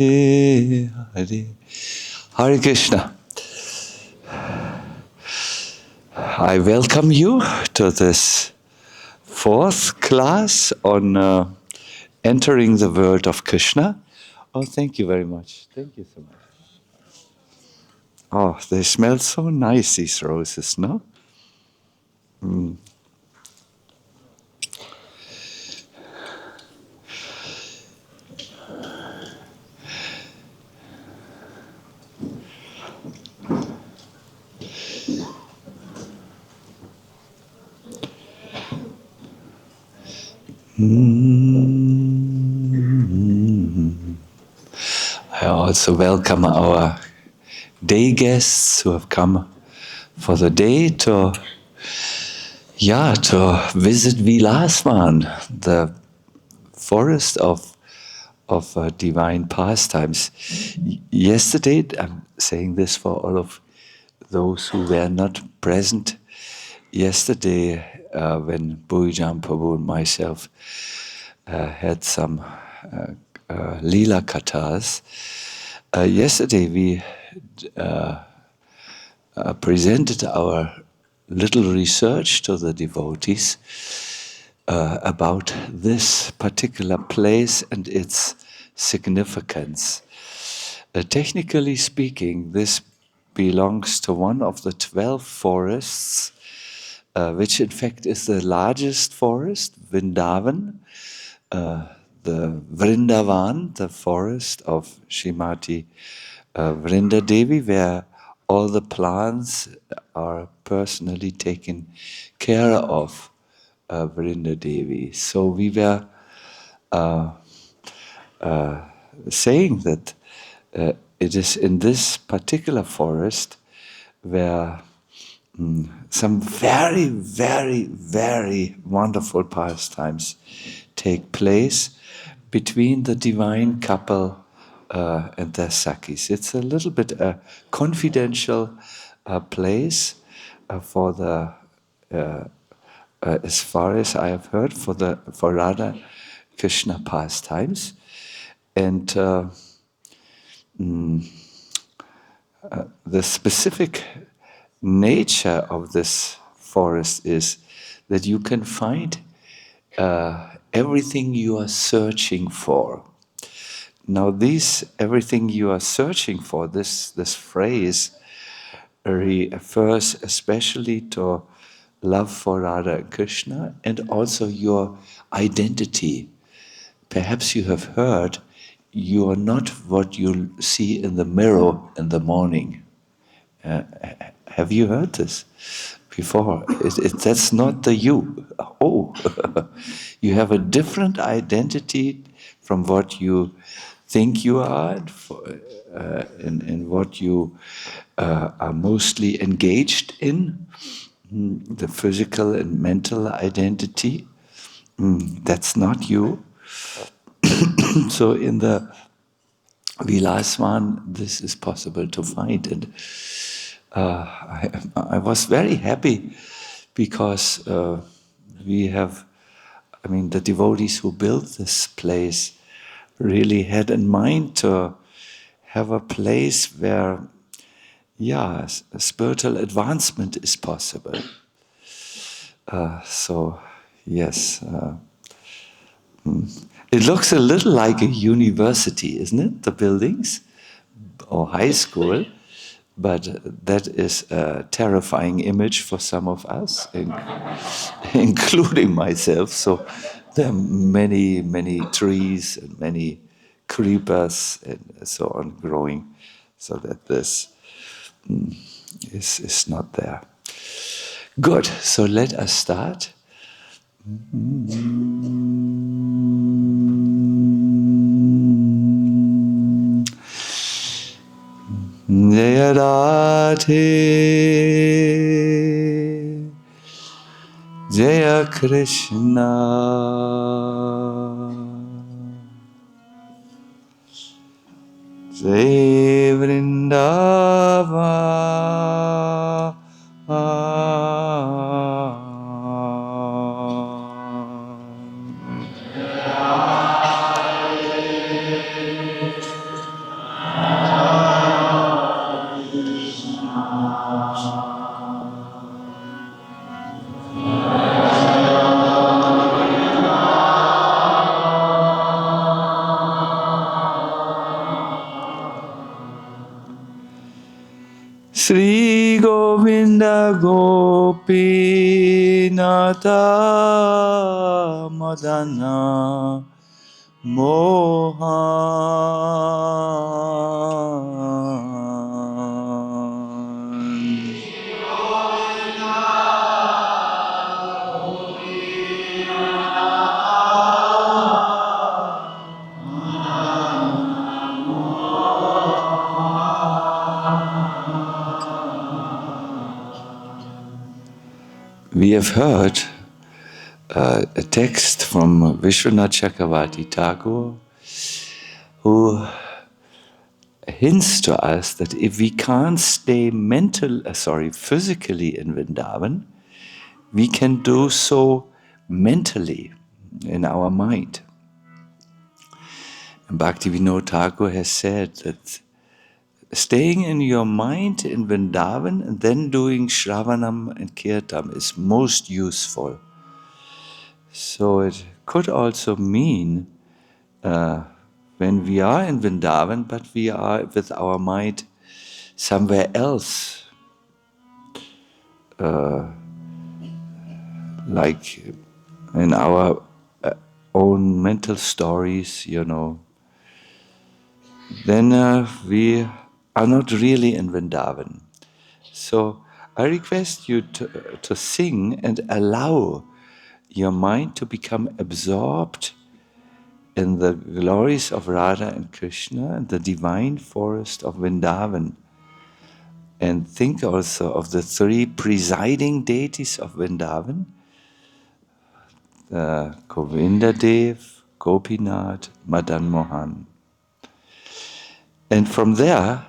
Hare Hare Krishna. I welcome you to this fourth class on entering the world of Krishna. Oh, thank you very much. Thank you so much. Oh, they smell so nice, these roses, no? I also welcome our day guests who have come for the day to visit Vilasman, the forest of divine pastimes. Yesterday, I'm saying this for all of those who were not present yesterday when Bhujan Prabhu and myself had some Leela Kathas. Yesterday we presented our little research to the devotees about this particular place and its significance. Technically speaking, this belongs to one of the 12 forests, which in fact is the largest forest, Vrindavan, the Vrindavan, the forest of Srimati Vrindadevi, where all the plants are personally taken care of Vrindadevi. So we were saying that it is in this particular forest where some very, very, very wonderful pastimes take place between the divine couple and their Sakis. It's a little bit a confidential place for the, as far as I have heard, for Radha Krishna pastimes. And the specific nature of this forest is that you can find everything you are searching for. Now, everything you are searching for, this phrase refers especially to love for Radha and Krishna and also your identity. Perhaps you have heard you are not what you see in the mirror in the morning. Have you heard this before? That's not the you. Oh, you have a different identity from what you think you are and what you are mostly engaged in, the physical and mental identity. That's not you. So in the Vilasman, this is possible to find. And I was very happy because we have, the devotees who built this place really had in mind to have a place where, spiritual advancement is possible. Yes. It looks a little like a university, isn't it? The buildings, or high school. But that is a terrifying image for some of us, including myself. So there are many, many trees and many creepers and so on growing, so that this is not there. Good, so let us start. Jaya Radhe Jaya Krishna Jai Vrindavan. Sri Govinda Gopinata Madana Mohan. We have heard a text from Vishwanath Chakravarti Tagore, who hints to us that if we can't stay physically in Vrindavan, we can do so mentally in our mind. And Bhaktivinoda Thakur has said that staying in your mind in Vrindavan and then doing Shravanam and Kirtan is most useful. So it could also mean when we are in Vrindavan, but we are with our mind somewhere else, like in our own mental stories, then we are not really in Vrindavan. So I request you to sing and allow your mind to become absorbed in the glories of Radha and Krishna and the divine forest of Vrindavan. And think also of the three presiding deities of Vrindavan, Govinda Dev, Gopinath, Madan Mohan. And from there,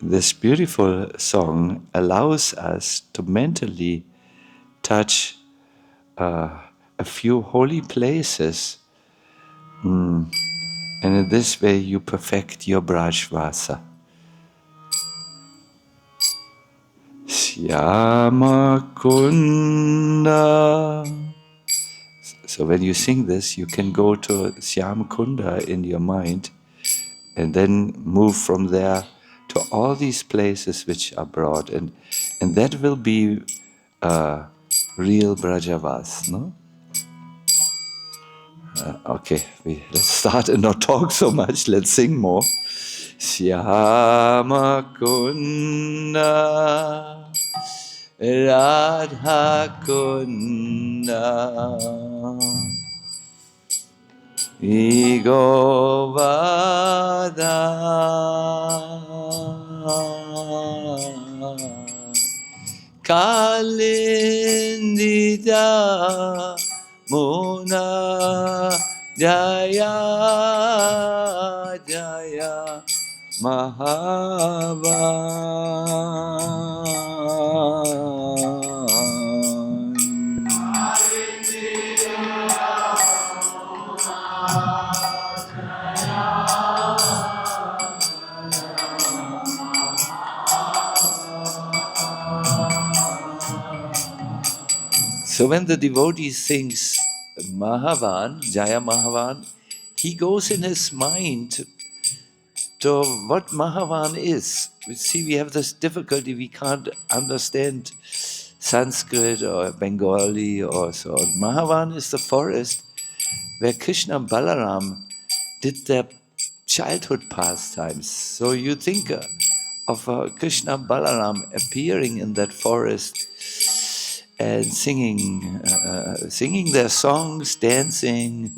this beautiful song allows us to mentally touch a few holy places, and in this way you perfect your Brajvasa. Syama Kunda. So when you sing this, you can go to Syama Kunda in your mind and then move from there to all these places which are broad, and that will be real Brajavas, no? Okay, let's start and not talk so much. Let's sing more. Syama Kunda, Radha Kunda, Igovada, Kalindita Mona Jaya Jaya Mahavan. So when the devotee sings Mahavan, Jaya Mahavan, he goes in his mind to what Mahavan is. See, we have this difficulty, we can't understand Sanskrit or Bengali or so on. Mahavan is the forest where Krishna and Balaram did their childhood pastimes. So you think of Krishna and Balaram appearing in that forest and singing their songs, dancing,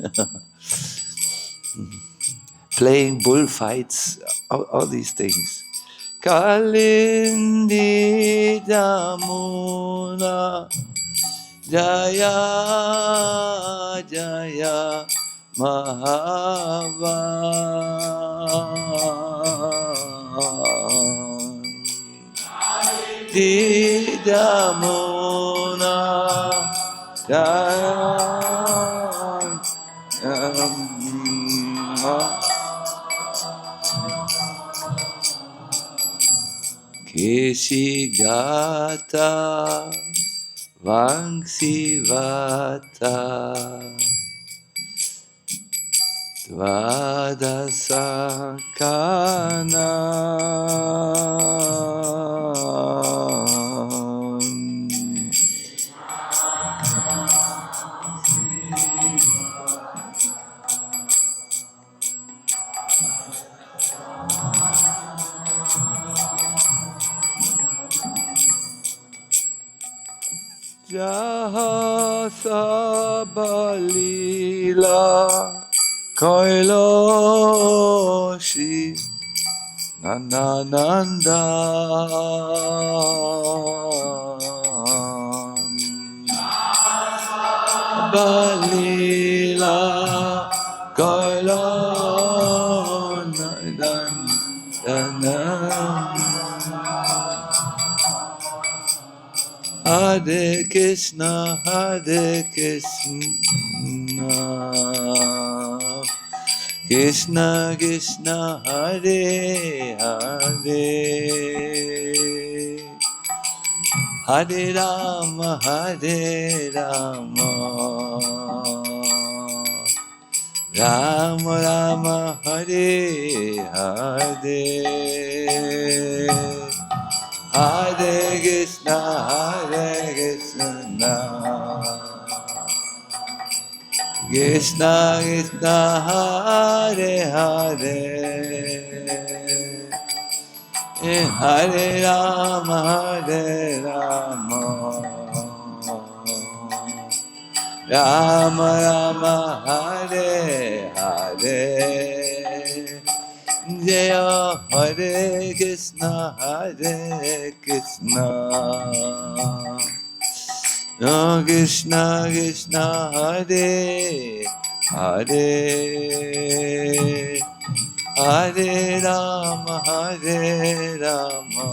playing bullfights, all these things. Kalindi Damuna Jaya Jaya Mahavan Didamuna Kesigata Vangsivata Dvadasakana Raja Sabalila Kailashi Nanananda Balila Kailashi Hare Krishna, Hare Krishna, Krishna Krishna, Hare Hare, Hare Rama, Hare Rama, Rama Rama, Hare Hare. Hare Krishna, Hare Krishna, Krishna Krishna, Hare Hare, Hare Rama, Hare Rama, Rama Rama, Hare Hare. Jaya Hare Krishna, Hare Krishna, Krishna Krishna, Hare Hare, Hare Rama, Hare Rama,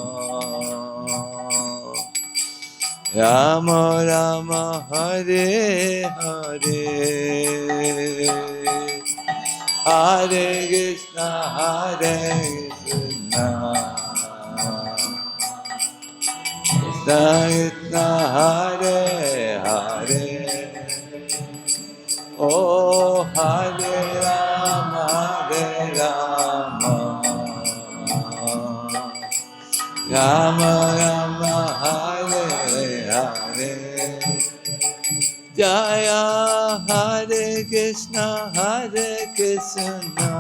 Rama Rama, Hare Hare. Hare Krishna, Hare Krishna, Krishna Krishna, Hare Hare, Oh Hare Rama, Hare Rama, Rama Rama, Hare Hare. Jaya Hare Krishna, Hare Krishna,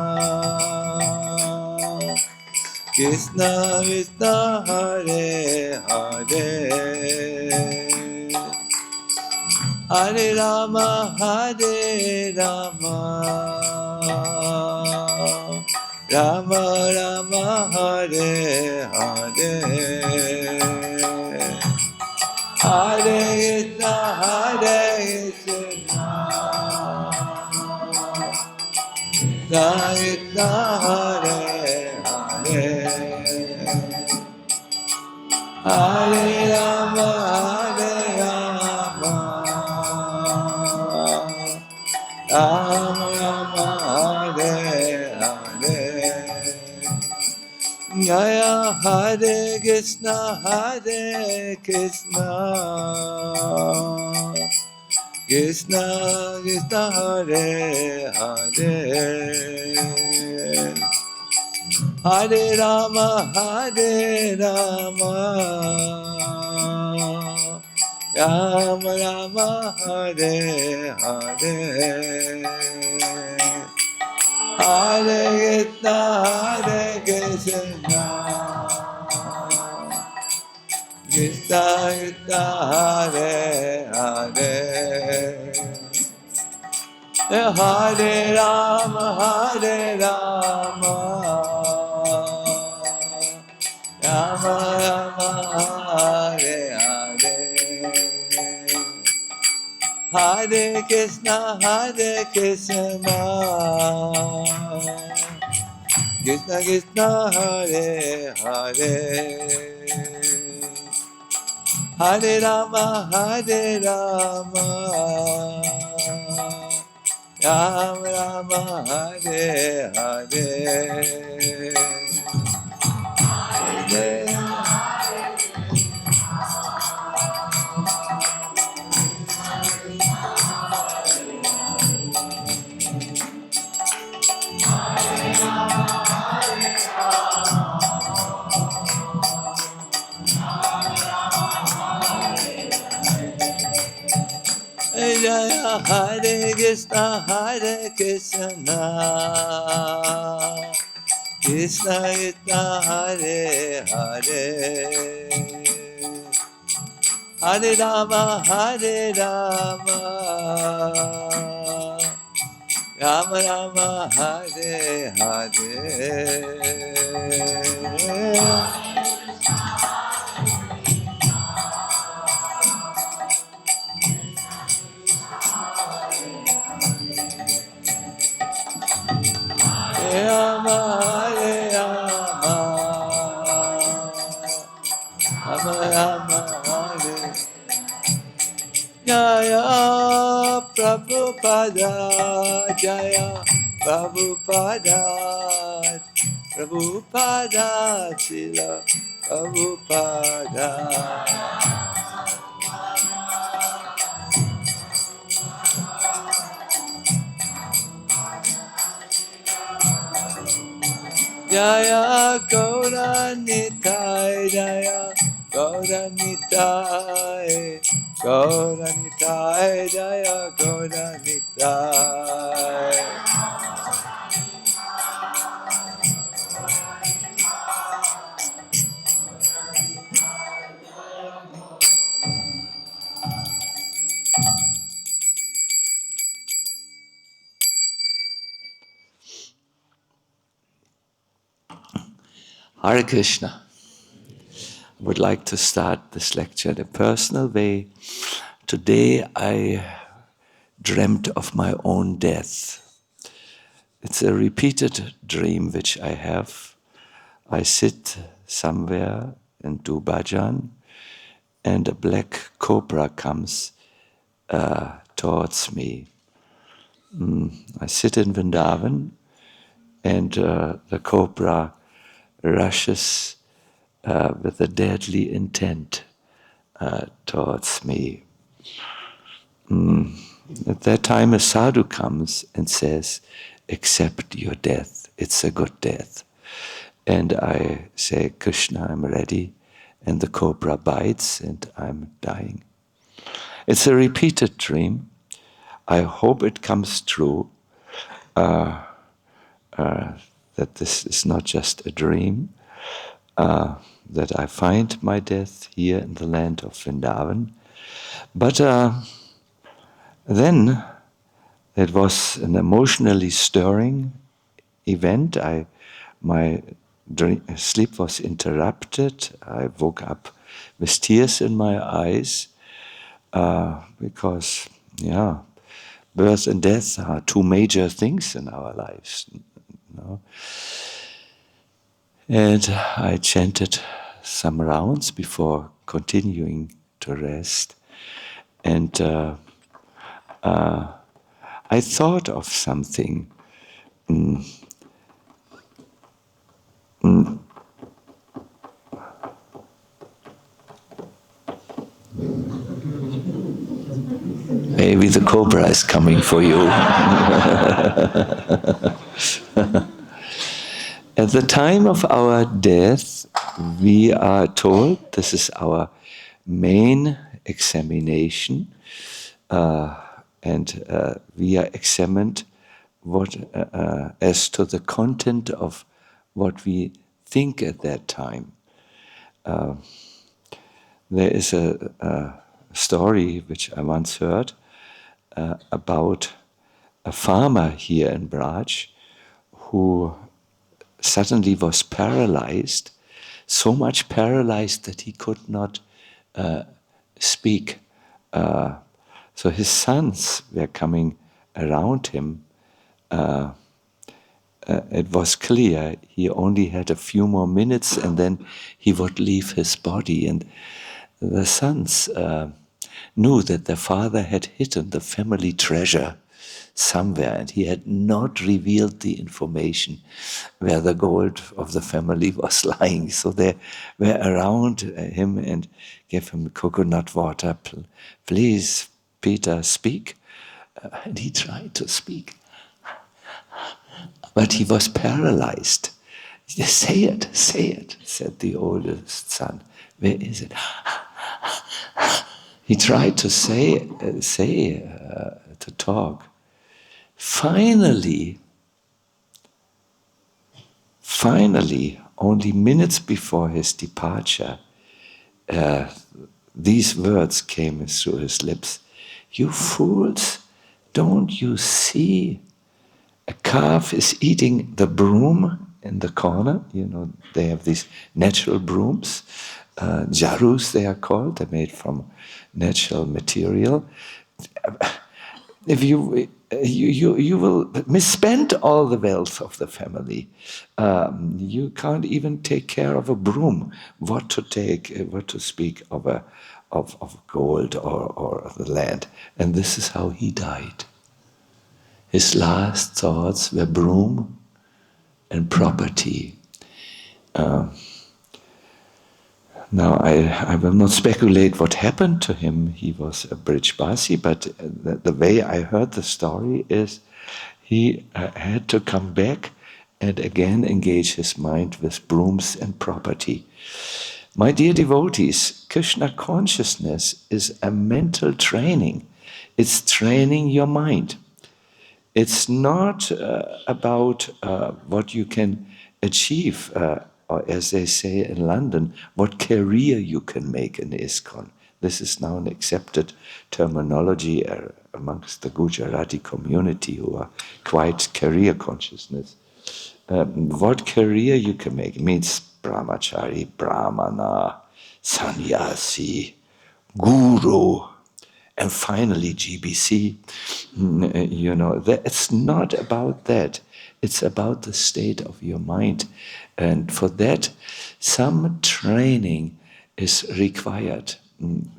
Krishna Krishna, Hare Hare, Hare Rama, Hare Rama, Rama Rama, Hare Hare, Hare Krishna, Hare Krishna, Krishna Hare Hare, Hare Rama, Hare Rama, Rama Rama, Hare Hare. Jaya Hare Krishna, Hare Krishna, Krishna Krishna, Hare Hare, Hare Rama, Hare Rama, Rama Rama, Hare Hare, Hare Krishna, Hare Krishna, Krishna Krishna, Hare Hare, Hare Rama, Hare Rama, Rama Rama, Hare Hare, Hare Krishna, Hare Krishna, Krishna Krishna, Hare Hare, Hare Rama, Hare Rama, Rama Rama, Hare Hare, Hare Jaya Hare Krishna, Hare Krishna, Krishna Krishna, Hare Hare, Hare Rama, Hare Rama, Rama Rama, Hare Hare. Rama, Hare Rama, Rama Rama, Hare. Jaya Prabhupada, Jaya Prabhupada, Prabhupada, Srila Prabhupada. Jaya Gaura Nitai, Jaya Gaura Nitai, Gaura Nitai, Jaya Gaura Nitai. Hare Krishna. I would like to start this lecture in a personal way. Today I dreamt of my own death. It's a repeated dream which I have. I sit somewhere and do bhajan, and a black cobra comes towards me. I sit in Vrindavan, and the cobra rushes with a deadly intent towards me. At that time, a sadhu comes and says, "Accept your death. It's a good death." And I say, "Krishna, I'm ready." And the cobra bites, and I'm dying. It's a repeated dream. I hope it comes true. That this is not just a dream. That I find my death here in the land of Vrindavan. But then it was an emotionally stirring event. My sleep was interrupted. I woke up with tears in my eyes because, birth and death are two major things in our lives. And I chanted some rounds before continuing to rest. And I thought of something. Maybe the cobra is coming for you. At the time of our death, we are told this is our main examination, and we are examined as to the content of what we think at that time. There is a story which I once heard about a farmer here in Braj who suddenly was paralyzed, so much paralyzed that he could not speak. So his sons were coming around him. It was clear he only had a few more minutes and then he would leave his body. And the sons knew that their father had hidden the family treasure somewhere, and he had not revealed the information where the gold of the family was lying. So they were around him and gave him coconut water. "Please, Peter, speak." And he tried to speak, but he was paralyzed. "Say it, said the oldest son. "Where is it?" He tried to to talk. Finally, only minutes before his departure, these words came through his lips. You fools, don't you see? A calf is eating the broom in the corner. You know, they have these natural brooms. Jarus, they are called. They're made from natural material. If you will misspend all the wealth of the family. You can't even take care of a broom. What to speak of gold or the land. And this is how he died. His last thoughts were broom and property. Now, I will not speculate what happened to him. He was a Brijbasi, but the way I heard the story is he had to come back and again engage his mind with brooms and property. My dear devotees, Krishna consciousness is a mental training. It's training your mind. It's not about what you can achieve, or as they say in London, what career you can make in ISKCON. This is now an accepted terminology amongst the Gujarati community who are quite career consciousness. What career you can make means brahmachari, brahmana, sannyasi, guru, and finally GBC. You know, it's not about that. It's about the state of your mind. And for that, some training is required.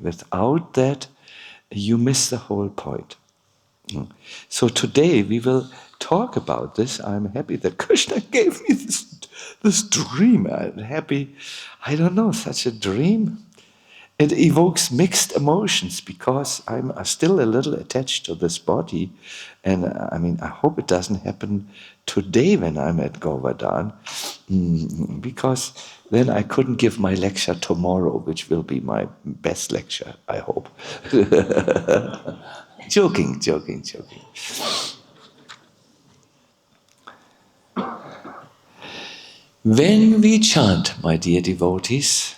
Without that, you miss the whole point. So today we will talk about this. I'm happy that Krishna gave me this dream. I'm happy, I don't know, such a dream. It evokes mixed emotions because I'm still a little attached to this body. And I mean, I hope it doesn't happen today when I'm at Govardhan, because then I couldn't give my lecture tomorrow, which will be my best lecture, I hope. Joking. When we chant, my dear devotees,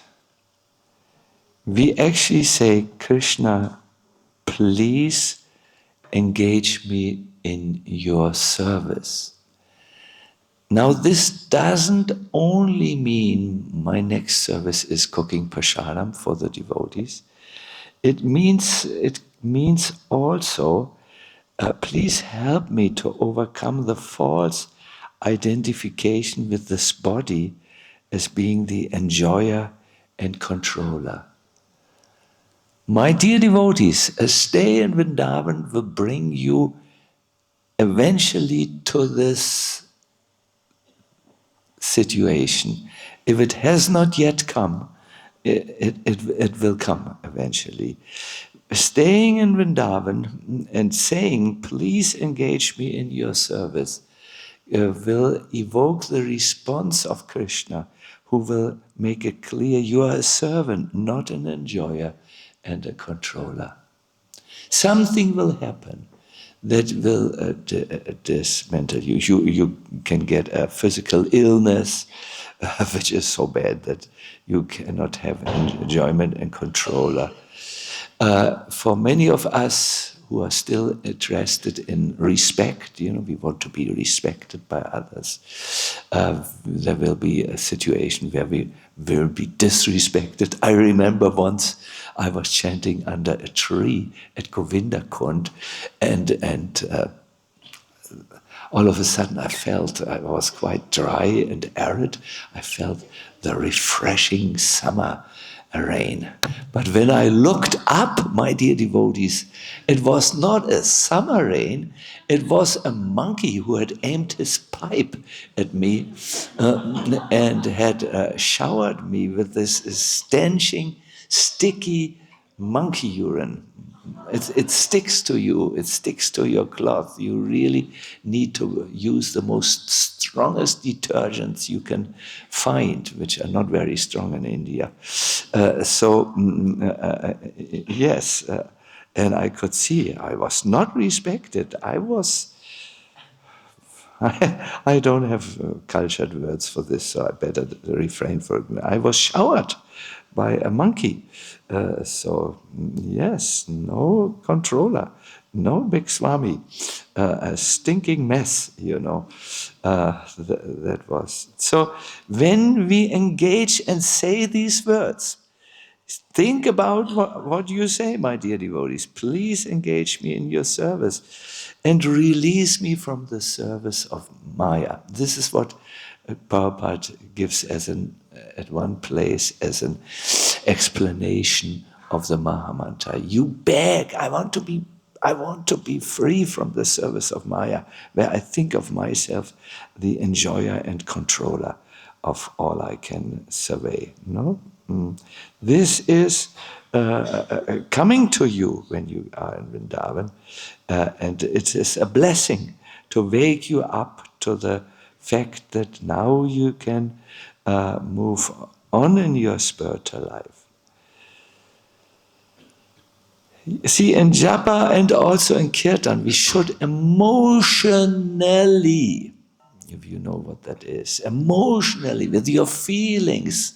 we actually say, Krishna, please engage me in your service. Now, this doesn't only mean my next service is cooking prasadam for the devotees. It means also, please help me to overcome the false identification with this body as being the enjoyer and controller. My dear devotees, a stay in Vrindavan will bring you eventually to this situation. If it has not yet come, it will come eventually. Staying in Vrindavan and saying, please engage me in your service, will evoke the response of Krishna, who will make it clear you are a servant, not an enjoyer and a controller. Something will happen that will dismantle you. You can get a physical illness, which is so bad that you cannot have enjoyment and controller. For many of us who are still interested in respect, you know, we want to be respected by others. There will be a situation where we will be disrespected. I remember once I was chanting under a tree at Govinda Kund, and all of a sudden I was quite dry and arid. I felt the refreshing summer rain. But when I looked up, my dear devotees, it was not a summer rain, it was a monkey who had aimed his pipe at me and had showered me with this stenching, sticky monkey urine. It sticks to you, it sticks to your cloth. You really need to use the most strongest detergents you can find, which are not very strong in India. Yes, and I could see I was not respected. I don't have cultured words for this, so I better refrain from it. I was showered by a monkey. Yes, no controller, no big Swami, a stinking mess, that was. So when we engage and say these words, think about what you say, my dear devotees. Please engage me in your service and release me from the service of Maya. This is what Prabhupada gives at one place as an explanation of the Mahamantra. You beg, I want to be free from the service of Maya, where I think of myself the enjoyer and controller of all I can survey. No? This is coming to you when you are in Vrindavan, and it is a blessing to wake you up to the fact that now you can move on in your spiritual life. See, in japa and also in kirtan, we should emotionally, if you know what that is, emotionally, with your feelings,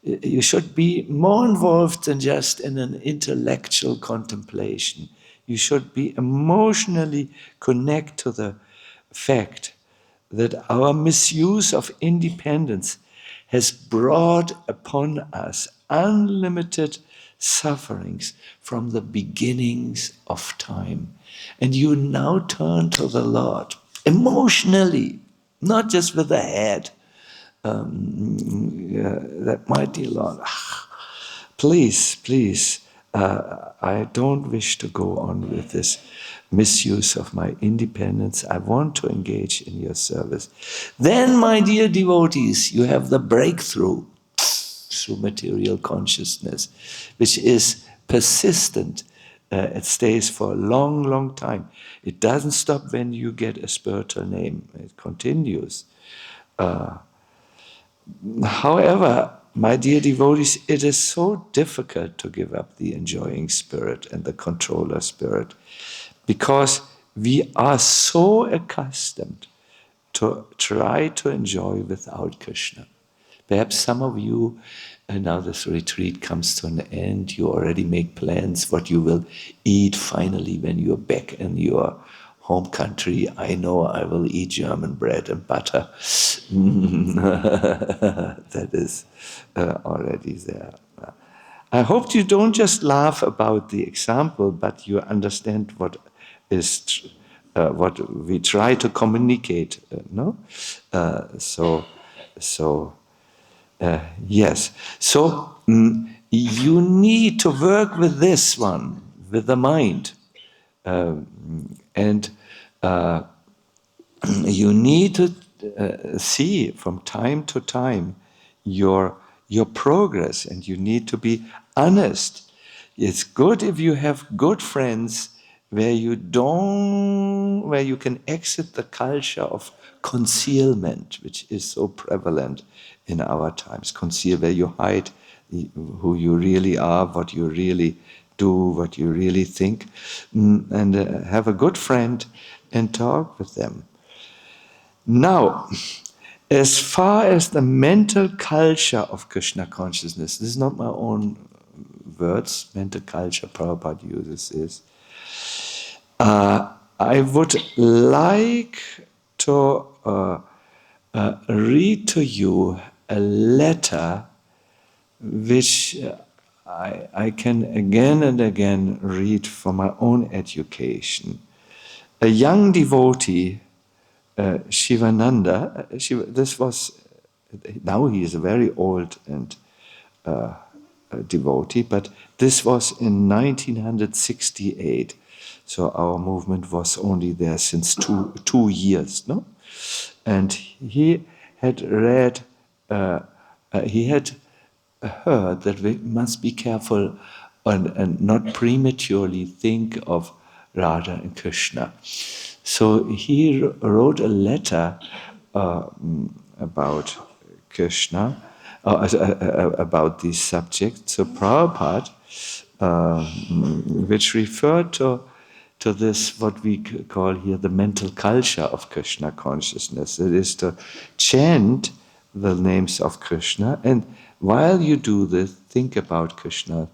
you should be more involved than just in an intellectual contemplation. You should be emotionally connect to the fact that our misuse of independence has brought upon us unlimited sufferings from the beginnings of time. And you now turn to the Lord emotionally, not just with the head. That mighty Lord, please, I don't wish to go on with this misuse of my independence. I want to engage in your service. Then, my dear devotees, you have the breakthrough through material consciousness, which is persistent. It stays for a long, long time. It doesn't stop when you get a spiritual name. It continues. However, my dear devotees, it is so difficult to give up the enjoying spirit and the controller spirit because we are so accustomed to try to enjoy without Krishna. Perhaps some of you, now this retreat comes to an end, you already make plans what you will eat finally when you're back in your home country. I know I will eat German bread and butter. That is already there. I hope you don't just laugh about the example, but you understand what is what we try to communicate. No, yes. So you need to work with this one, with the mind. And you need to see from time to time your progress, and you need to be honest. It's good if you have good friends where you can exit the culture of concealment, which is so prevalent in our times. Conceal, where you hide who you really are, what you really do, what you really think, and have a good friend and talk with them. Now, as far as the mental culture of Krishna consciousness, this is not my own words, mental culture, Prabhupada uses this. I would like to read to you a letter which I can again and again read for my own education. A young devotee, Shivananda, now he is a very old and devotee, but this was in 1968. So our movement was only there since two years, no? And he had read, he had heard that we must be careful and not prematurely think of Radha and Krishna. So he wrote a letter about Krishna, about this subject. So Prabhupada, which referred to this, what we call here the mental culture of Krishna consciousness. It is to chant the names of Krishna. And while you do this, think about Krishna's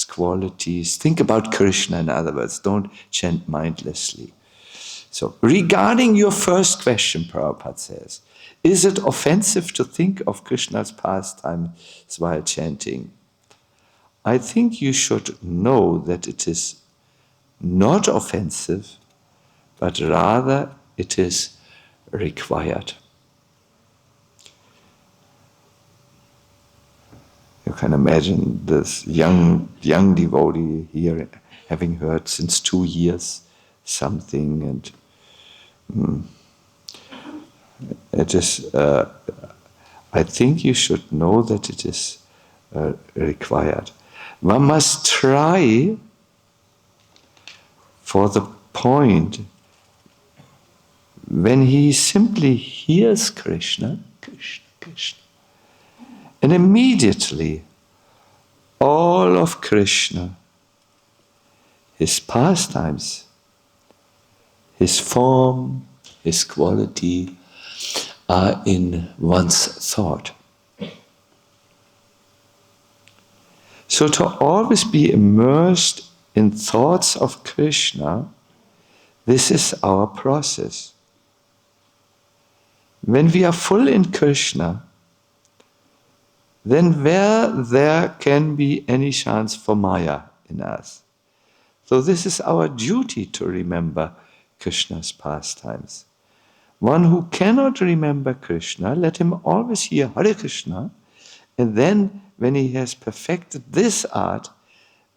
qualities. Think about Krishna, in other words. Don't chant mindlessly. So, regarding your first question, Prabhupada says, is it offensive to think of Krishna's pastimes while chanting? I think you should know that it is not offensive, but rather it is required. You can imagine this young devotee here having heard since 2 years something, and it is. I think you should know that it is required. One must try for the point when he simply hears Krishna, Krishna, Krishna, and immediately all of Krishna, his pastimes, his form, his quality, are in one's thought. So to always be immersed in thoughts of Krishna, this is our process. When we are full in Krishna, then where there can be any chance for Maya in us. So this is our duty to remember Krishna's pastimes. One who cannot remember Krishna, let him always hear Hare Krishna, and then when he has perfected this art,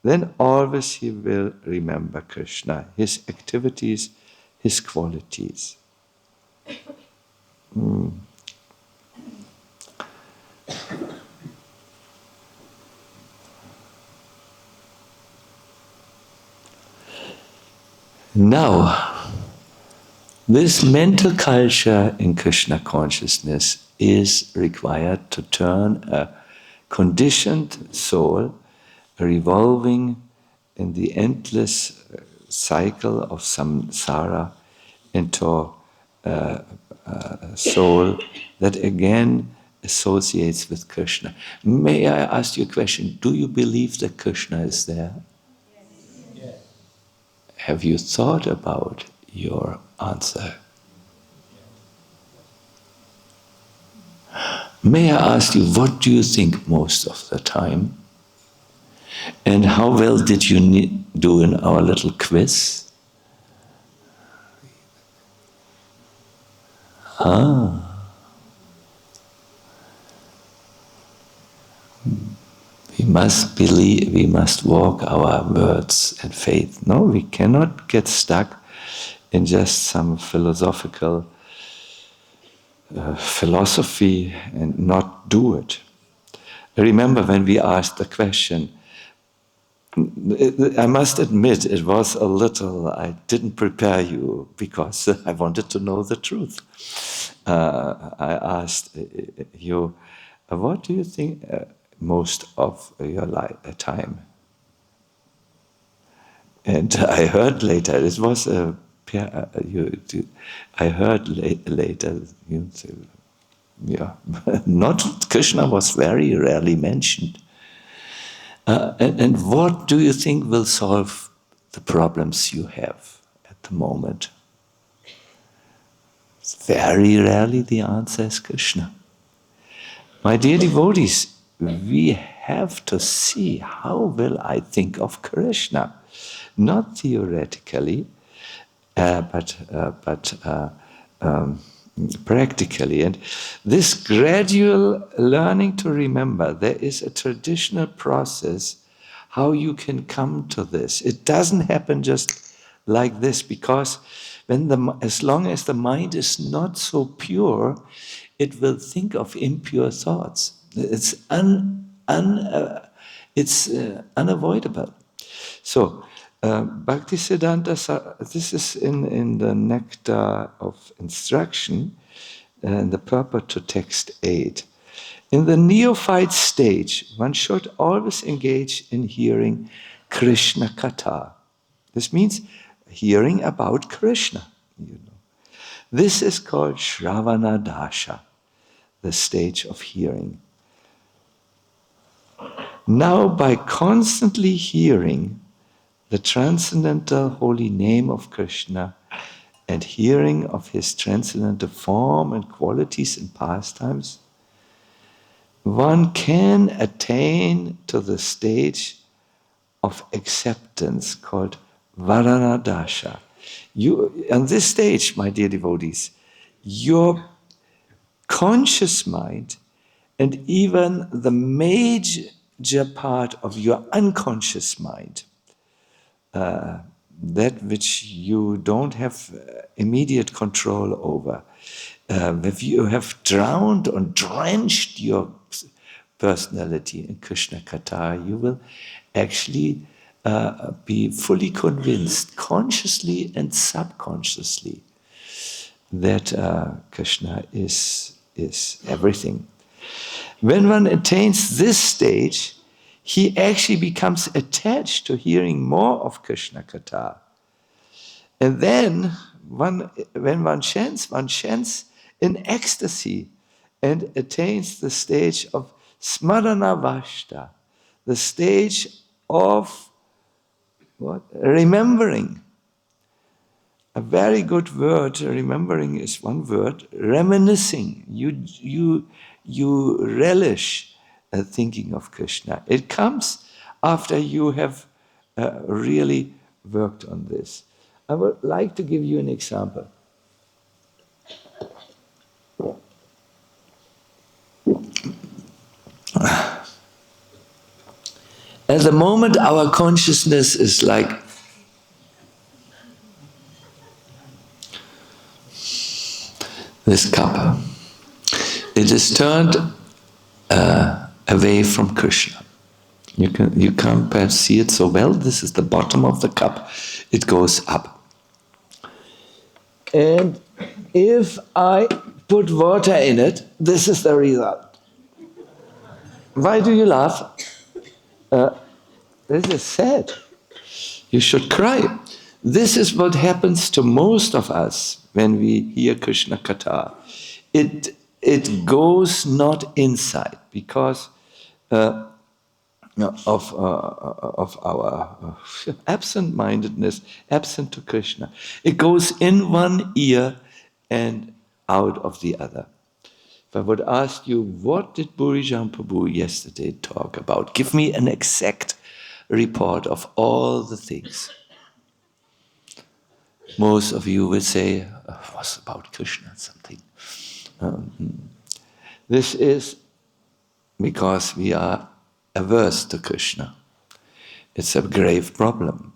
then always he will remember Krishna, his activities, his qualities. Now, this mental culture in Krishna consciousness is required to turn a conditioned soul revolving in the endless cycle of samsara into a soul that again associates with Krishna. May I ask you a question? Do you believe that Krishna is there? Yes. Have you thought about your answer? May I ask you, what do you think most of the time? And how well did you do in our little quiz? We must believe, we must walk our words and faith. No, we cannot get stuck in just some philosophical philosophy and not do it. I remember when we asked the question, I must admit it was a little, I didn't prepare you because I wanted to know the truth. I asked you, what do you think most of your time? And I heard later, it was I heard later, yeah, not Krishna was very rarely mentioned. And what do you think will solve the problems you have at the moment? Very rarely the answer is Krishna. My dear devotees, we have to see how will I think of Krishna, not theoretically, but practically. And this gradual learning to remember, there is a traditional process how you can come to this. It doesn't happen just like this, because as long as the mind is not so pure, it will think of impure thoughts. It's unavoidable. So, Bhaktisiddhanta, this is in the Nectar of Instruction, and the purport to text 8. In the neophyte stage, one should always engage in hearing Krishna Katha. This means hearing about Krishna. This is called Shravana Dasha. the stage of hearing. Now, by constantly hearing the transcendental holy name of Krishna and hearing of his transcendental form and qualities and pastimes, one can attain to the stage of acceptance called Varanadasha. On this stage, my dear devotees, your conscious mind and even the major part of your unconscious mind, that which you don't have immediate control over, if you have drowned or drenched your personality in Krishna Katha, you will actually be fully convinced, consciously and subconsciously, that Krishna is everything. When one attains this stage, he actually becomes attached to hearing more of Krishna Katha. And then, when one chants in ecstasy and attains the stage of Smarana Vashta, the stage of what? Remembering. A very good word, remembering is one word, reminiscing. You relish thinking of Krishna. It comes after you have really worked on this. I would like to give you an example. At the moment, our consciousness is like this cup. It is turned away from Krishna. You can't perhaps see it so well. This is the bottom of the cup. It goes up. And if I put water in it, this is the result. Why do you laugh? This is sad. You should cry. This is what happens to most of us when we hear Krishna Katha. It goes not inside because of our absent-mindedness, absent to Krishna. It goes in one ear and out of the other. If I would ask you, what did Burijan Prabhu yesterday talk about? Give me an exact report of all the things. Most of you will say, it was about Krishna something. This is because we are averse to Krishna. It's a grave problem.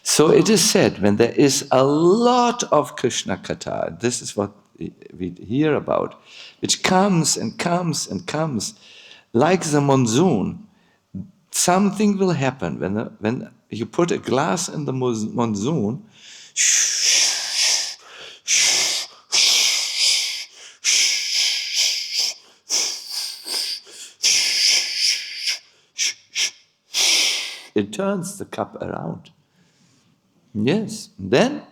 So it is said, when there is a lot of Krishna Katha, this is what we hear about, which comes and comes and comes, like the monsoon, something will happen. When you put a glass in the monsoon, it turns the cup around. Yes, then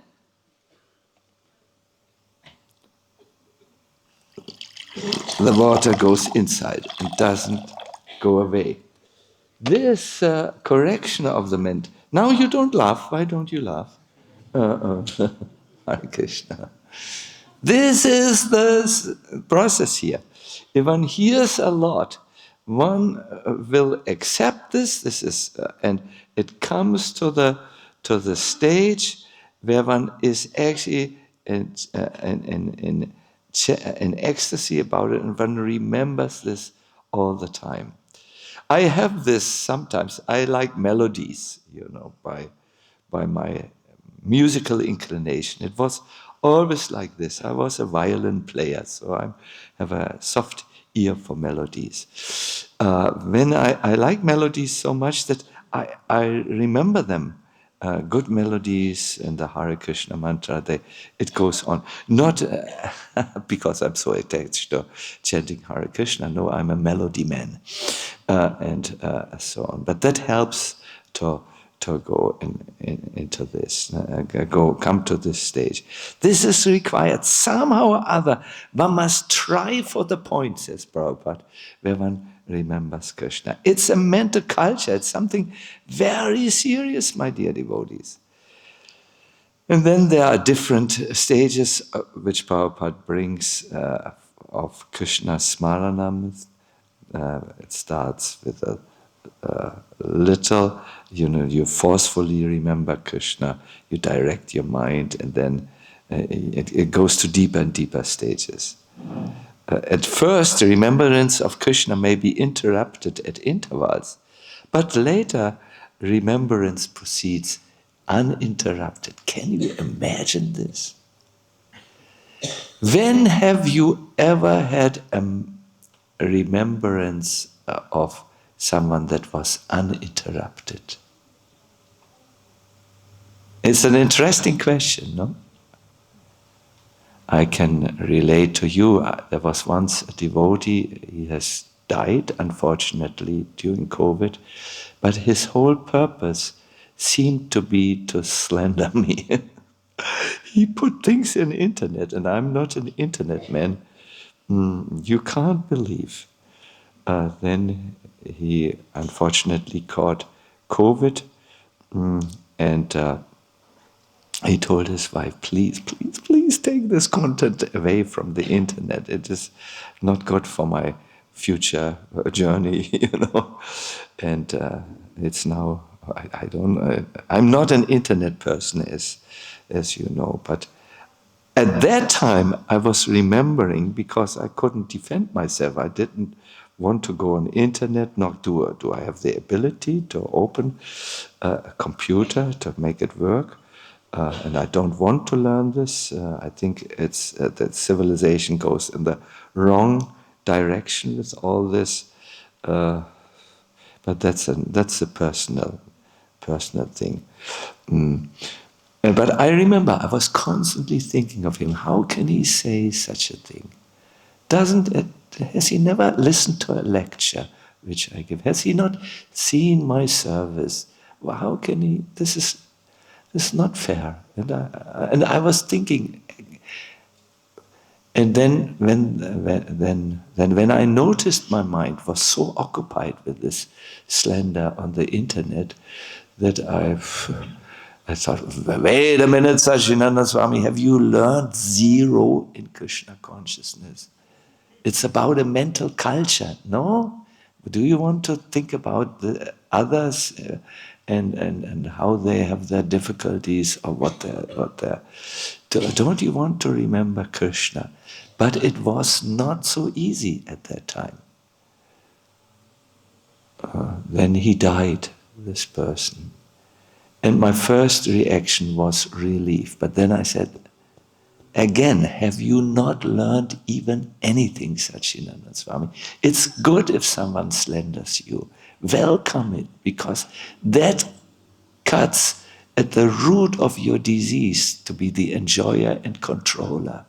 the water goes inside and doesn't go away. This correction of the ment. Now you don't laugh. Why don't you laugh? Hare Krishna. This is the process here. If one hears a lot, one will accept this. This is, and it comes to the stage where one is actually in ecstasy about it, and one remembers this all the time. I have this sometimes. I like melodies, by my musical inclination. It was always like this. I was a violin player, so I have a soft ear for melodies. When I like melodies so much that I remember them. Good melodies and the Hare Krishna mantra, it goes on. Not because I'm so attached to chanting Hare Krishna. No, I'm a melody man, and so on. But that helps to to go into this, come to this stage. This is required somehow or other. One must try for the point, says Prabhupada, where one remembers Krishna. It's a mental culture. It's something very serious, my dear devotees. And then there are different stages which Prabhupada brings of Krishna Smaranam. It starts with a little, you forcefully remember Krishna, you direct your mind, and then it goes to deeper and deeper stages. At first, the remembrance of Krishna may be interrupted at intervals, but later, remembrance proceeds uninterrupted. Can you imagine this? When have you ever had a remembrance of someone that was uninterrupted? It's an interesting question, no? I can relate to you. There was once a devotee, he has died, unfortunately, during COVID, but his whole purpose seemed to be to slander me. He put things in the internet, and I'm not an internet man. You can't believe. Then he unfortunately caught COVID, and he told his wife, please, please, please take this content away from the internet. It is not good for my future journey, And it's now, I'm not an internet person, as you know, but at that time I was remembering, because I couldn't defend myself. I didn't want to go on the internet, nor do I have the ability to open a computer to make it work. And I don't want to learn this. I think it's that civilization goes in the wrong direction with all this. But that's a personal thing. But I remember I was constantly thinking of him. How can he say such a thing? Has he never listened to a lecture which I give? Has he not seen my service? Well, how can he? This is not fair. And I was thinking, and then when I noticed my mind was so occupied with this slander on the internet, that I thought, wait a minute, Sachinanda Swami, have you learned zero in Krishna consciousness? It's about a mental culture, no? Do you want to think about the others and how they have their difficulties, or what they're don't you want to remember Krishna? But it was not so easy at that time. Then he died, this person. And my first reaction was relief. But then I said, again, have you not learned even anything, Sachinanda Swami? It's good if someone slanders you. Welcome it, because that cuts at the root of your disease, to be the enjoyer and controller.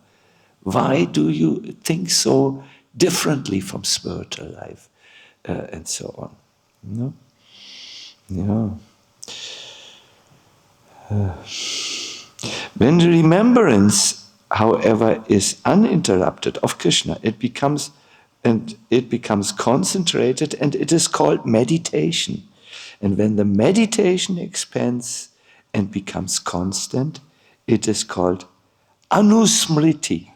Why do you think so differently from spiritual life? And so on. No? Yeah. When the remembrance, however, is uninterrupted of Krishna, it becomes concentrated, and it is called meditation. And when the meditation expands and becomes constant, it is called anusmriti.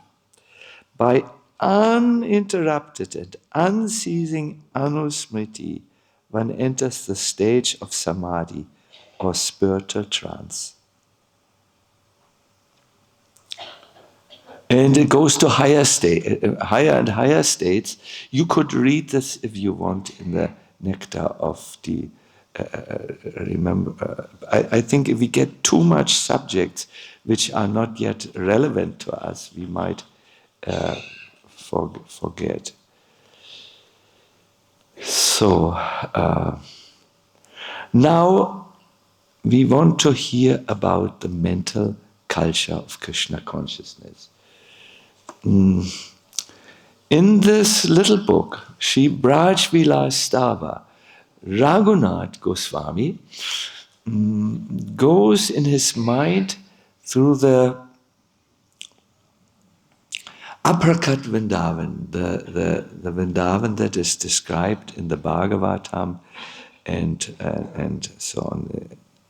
By uninterrupted and unceasing anusmriti, one enters the stage of samadhi, or spiritual trance. And it goes to higher and higher states. You could read this if you want in the Nectar of the I think if we get too much subjects which are not yet relevant to us, we might forget. So now we want to hear about the mental culture of Krishna consciousness. In this little book, Shri Braj Vilas Stava, Raghunath Goswami goes in his mind through the uppercut Vrindavan, the Vrindavan that is described in the Bhagavatam and so on.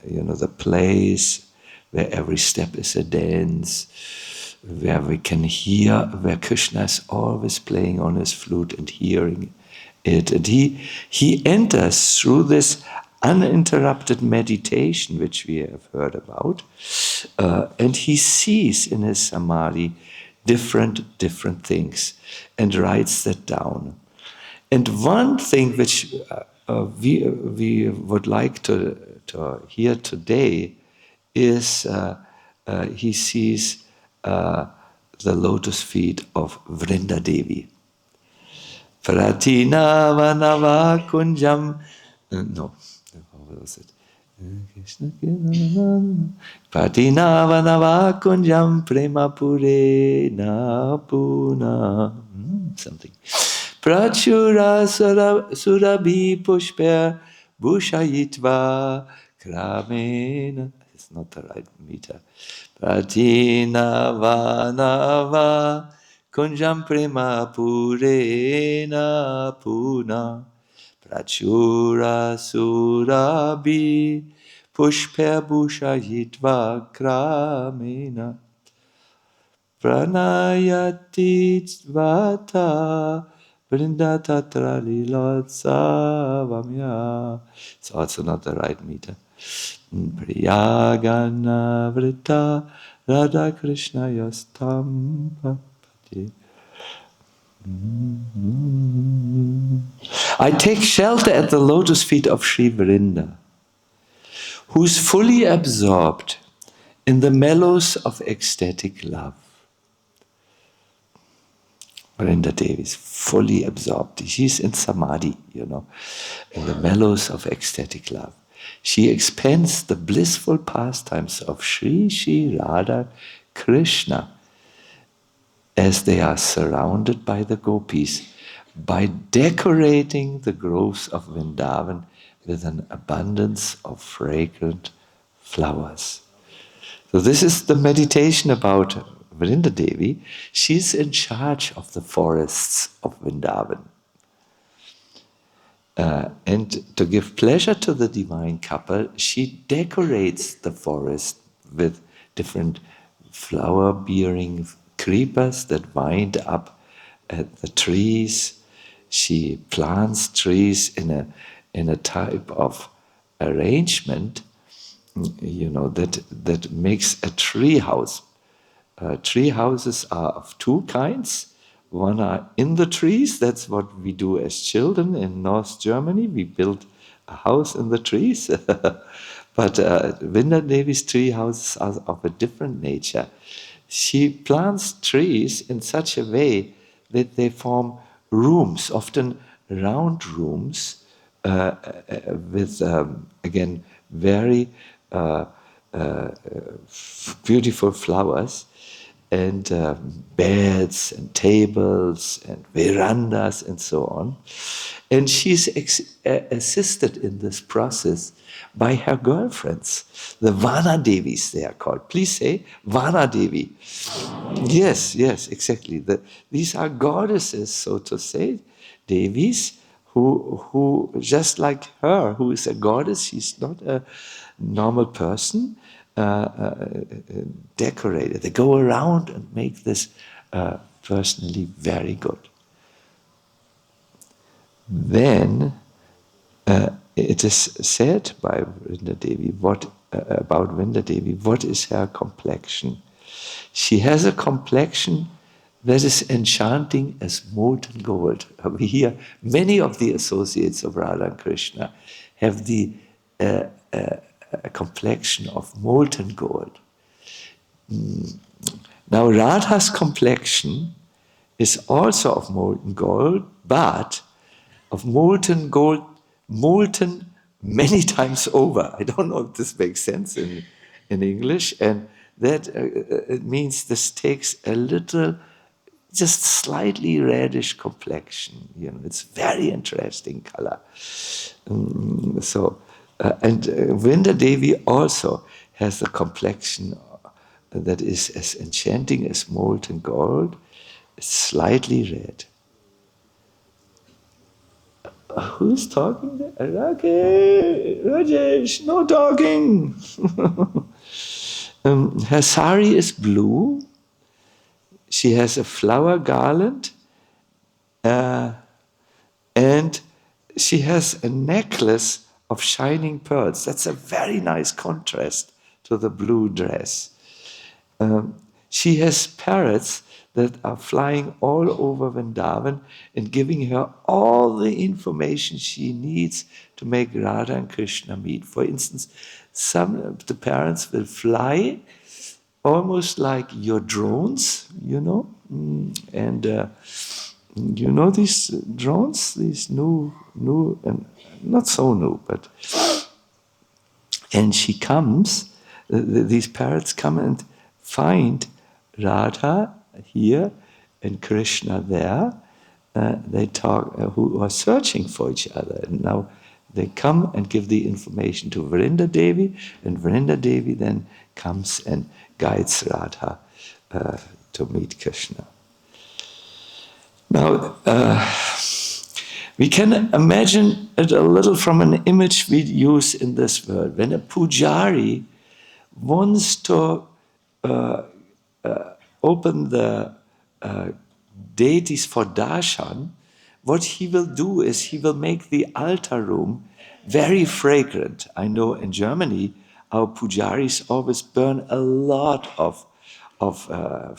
The place where every step is a dance, where we can hear, where Krishna is always playing on his flute and hearing it. And he enters through this uninterrupted meditation, which we have heard about, and he sees in his samadhi different things and writes that down. And one thing which we would like to hear today is he sees the lotus feet of Vrinda Devi. Pratina Vanava Kunjam. No, how was it? Pratina Vanava Kunjam Prema Pure Na Puna. Something. Prachura Surabhi Pushper Bhushayitva Kramena. It's not the right meter. Pratina Vanava Kunjam Prema Purena Puna Prachura Surabhi Pushper Bhushayitva Kramena Pranayati Vata Vrinda Tatra Lilotsavamya. It's also not the right meter. Priyagana Vrita Radha Krishna Yastam Papati. I take shelter at the lotus feet of Sri Vrinda, who is fully absorbed in the mellows of ecstatic love. Vrinda Devi is fully absorbed. She's in samadhi, in the mellows of ecstatic love. She expends the blissful pastimes of Sri Radha Krishna as they are surrounded by the gopis by decorating the groves of Vrindavan with an abundance of fragrant flowers. So this is the meditation about Vrinda Devi. She's in charge of the forests of Vrindavan. And to give pleasure to the divine couple, she decorates the forest with different flower-bearing creepers that wind up at the trees. She plants trees in a type of arrangement, that makes a tree house. Tree houses are of two kinds. One are in the trees. That's what we do as children in North Germany. We build a house in the trees. But Vrinda Devi's tree houses are of a different nature. She plants trees in such a way that they form rooms, often round rooms, with, again, very beautiful flowers, and beds and tables and verandas and so on. And she's assisted in this process by her girlfriends, the Vana Devis they are called. Please say Vana Devi. Yes, exactly. These are goddesses, so to say, Devis, who just like her, who is a goddess, she's not a normal person, decorated. They go around and make this personally very good. Then it is said by Vrinda Devi, about Vrinda Devi, what is her complexion? She has a complexion that is enchanting as molten gold. We hear many of the associates of Radha and Krishna have the complexion of molten gold. Now Radha's complexion is also of molten gold, but of molten gold, molten many times over. I don't know if this makes sense in English, and that it means this takes a little, just slightly reddish complexion. It's very interesting color. So And Vrinda Devi also has a complexion that is as enchanting as molten gold, slightly red. Who's talking there? Okay, Rajesh, no talking. Her sari is blue. She has a flower garland, and she has a necklace of shining pearls. That's a very nice contrast to the blue dress. She has parrots that are flying all over Vrindavan and giving her all the information she needs to make Radha and Krishna meet. For instance, some of the parrots will fly almost like your drones, and you know these drones, these new, and not so new, but, and she comes, these parrots come and find Radha here and Krishna there. They talk, who are searching for each other. And now they come and give the information to Vrinda Devi, and Vrinda Devi then comes and guides Radha to meet Krishna. Now, we can imagine it a little from an image we use in this world. When a pujari wants to open the deities for darshan, what he will do is he will make the altar room very fragrant. I know in Germany, our pujaris always burn a lot of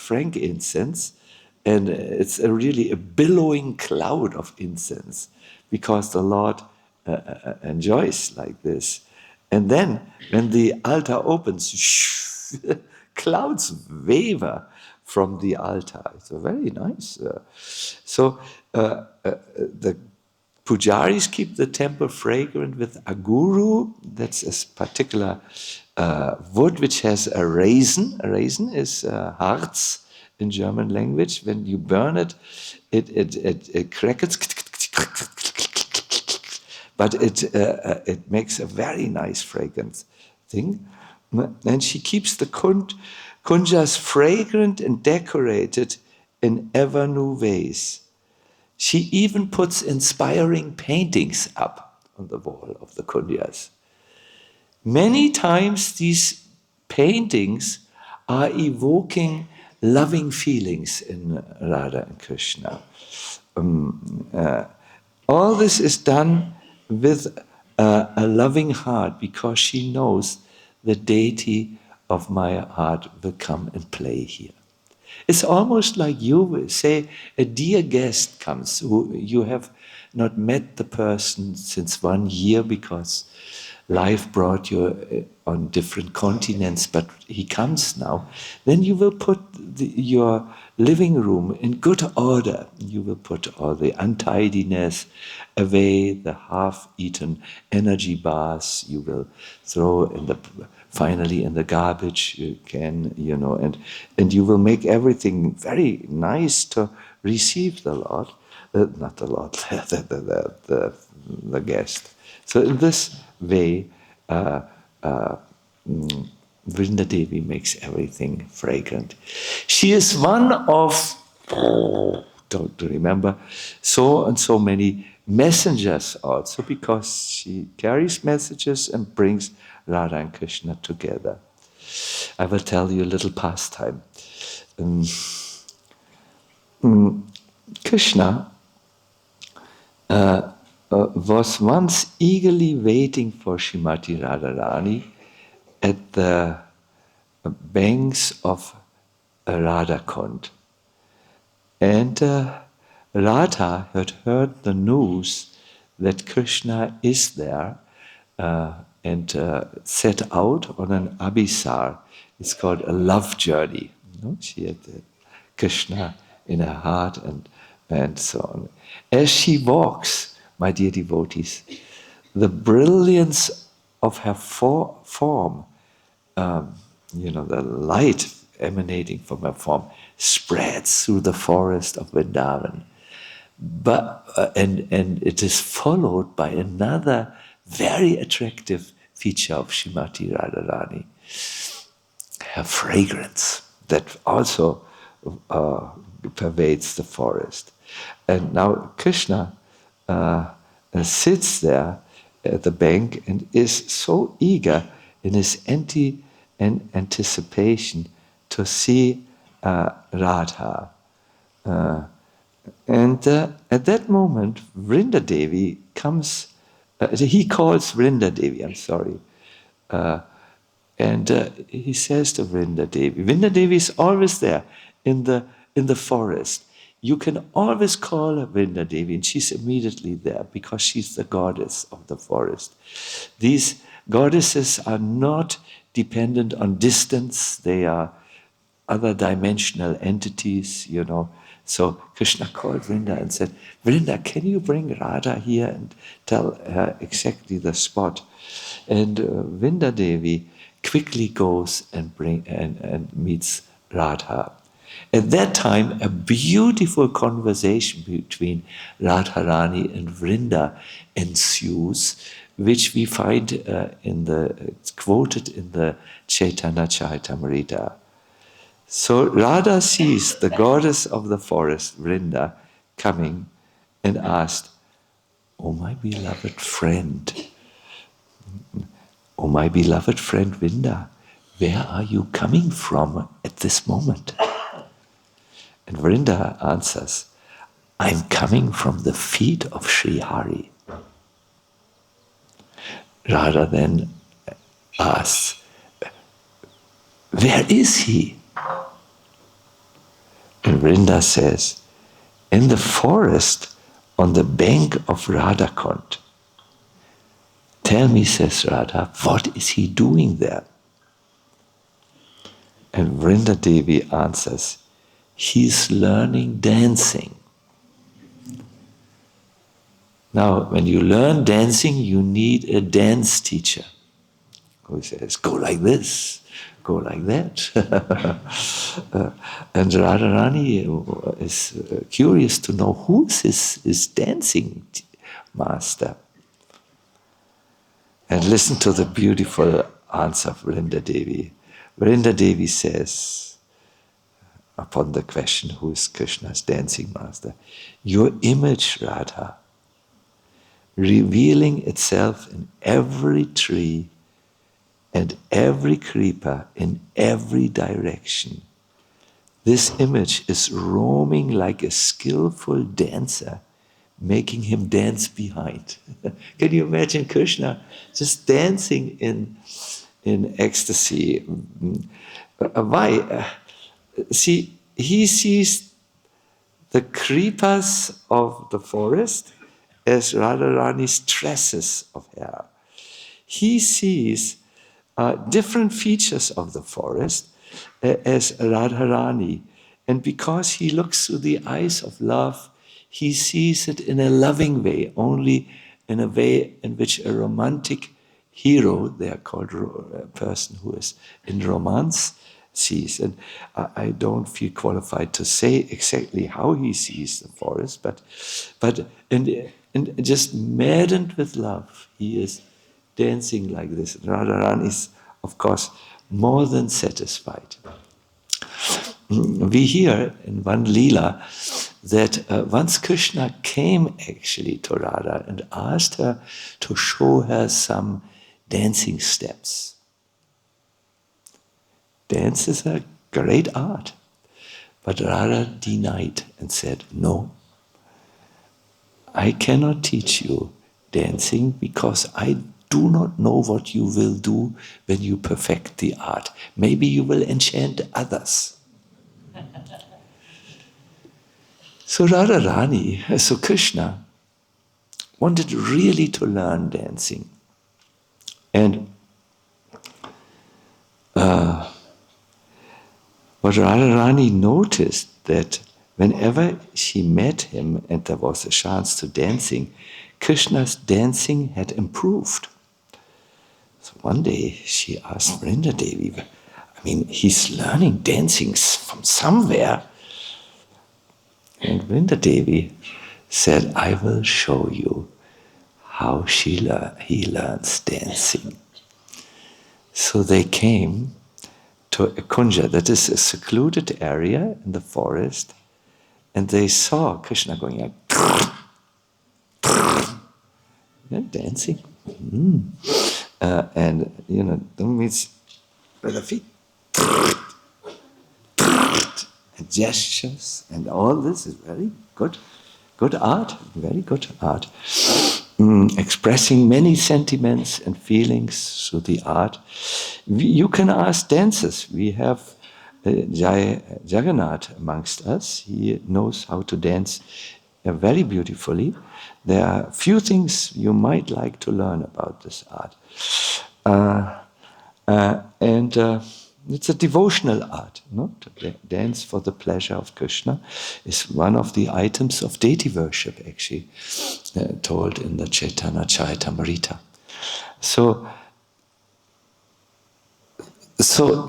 frankincense, and it's really a billowing cloud of incense because the Lord enjoys like this. And then when the altar opens, clouds waver from the altar. It's very nice. The pujaris keep the temple fragrant with aguru. That's a particular wood which has a raisin. A raisin is Harz in German language. When you burn it, it crackles, but it makes a very nice fragrance thing. And she keeps the kunjas fragrant and decorated in ever new ways. She even puts inspiring paintings up on the wall of the kunjas. Many times these paintings are evoking loving feelings in Radha and Krishna. All this is done with a loving heart because she knows the deity of my heart will come and play here. It's almost like you say a dear guest comes who you have not met the person since 1 year because life brought you on different continents, but he comes now. Then you will put your living room in good order. You will put all the untidiness away, the half-eaten energy bars you will throw finally in the garbage you can, and you will make everything very nice to receive the Lord, not the Lord, the guest. So in this way, Vrinda Devi makes everything fragrant. She is one of, don't remember, so and so many messengers also, because she carries messages and brings Radha and Krishna together. I will tell you a little pastime. Krishna was once eagerly waiting for Srimati Radharani at the banks of Radhakund. And Radha had heard the news that Krishna is there and set out on an abhisar. It's called a love journey. She had Krishna in her heart and so on. As she walks, my dear devotees, the brilliance of her form, the light emanating from her form, spreads through the forest of Vrindavan. And it is followed by another very attractive feature of Srimati Radharani, her fragrance that also pervades the forest. And now Krishna sits there at the bank and is so eager in his anticipation to see Radha. And at that moment, Vrinda Devi comes, he calls Vrinda Devi, I'm sorry. And he says to Vrinda Devi is always there in the forest. You can always call her Vrinda Devi, and she's immediately there because she's the goddess of the forest. These goddesses are not dependent on distance. They are other dimensional entities, you know. So Krishna called Vrinda and said, Vrinda, can you bring Radha here and tell her exactly the spot? And Vrinda Devi quickly goes and meets Radha. At that time, a beautiful conversation between Radharani and Vrinda ensues, which we find it's quoted in the Chaitanya Charitamrita. So Radha sees the goddess of the forest, Vrinda, coming and asked, "Oh my beloved friend, oh my beloved friend Vrinda, where are you coming from at this moment?" And Vrinda answers, "I'm coming from the feet of Sri Hari." Radha then asks, "Where is he?" And Vrinda says, "In the forest on the bank of Radhakund." "Tell me," says Radha, "what is he doing there?" And Vrinda Devi answers, "He's learning dancing." Now, when you learn dancing, you need a dance teacher who says, "Go like this, go like that." And Radharani is curious to know who's his dancing master. And listen to the beautiful answer of Vrinda Devi. Vrinda Devi says, upon the question, who is Krishna's dancing master? "Your image, Radha, revealing itself in every tree and every creeper in every direction. This image is roaming like a skillful dancer, making him dance behind." Can you imagine Krishna just dancing in ecstasy? Why? See, he sees the creepers of the forest as Radharani's tresses of hair. He sees different features of the forest as Radharani. And because he looks through the eyes of love, he sees it in a loving way, only in a way in which a romantic hero, they are called a person who is in romance, sees. And I don't feel qualified to say exactly how he sees the forest, but just maddened with love, he is dancing like this. Radharani is, of course, more than satisfied. We hear in one Leela that once Krishna came actually to Radha and asked her to show her some dancing steps. Dance is a great art, but Radha denied and said, "No, I cannot teach you dancing because I do not know what you will do when you perfect the art. Maybe you will enchant others." So Radharani, so Krishna, wanted really to learn dancing. And what Radharani noticed that whenever she met him and there was a chance to dancing, Krishna's dancing had improved. So one day she asked Vrinda Devi, he's learning dancing from somewhere. And Vrinda Devi said, "I will show you how he learns dancing. So they came to a kunja, that is a secluded area in the forest, and they saw Krishna going like, dancing. And, that means with the feet, and gestures, and all this is very good art, very good art. Expressing many sentiments and feelings through the art. You can ask dancers. We have Jagannath amongst us. He knows how to dance very beautifully. There are few things you might like to learn about this art. And it's a devotional art. To dance for the pleasure of Krishna is one of the items of deity worship, actually, told in the Chaitanya Charitamrita. So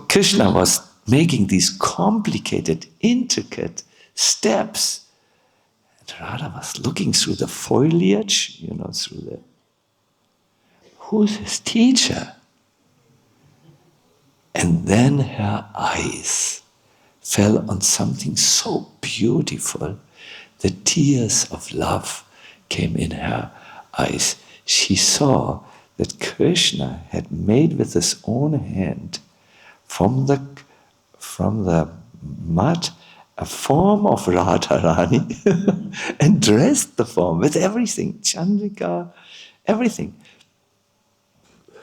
Krishna was making these complicated, intricate steps. And Radha was looking through the foliage, through the... Who's his teacher? And then her eyes fell on something so beautiful. The tears of love came in her eyes. She saw that Krishna had made with his own hand from the mud a form of Radharani and dressed the form with everything, Chandrika, everything.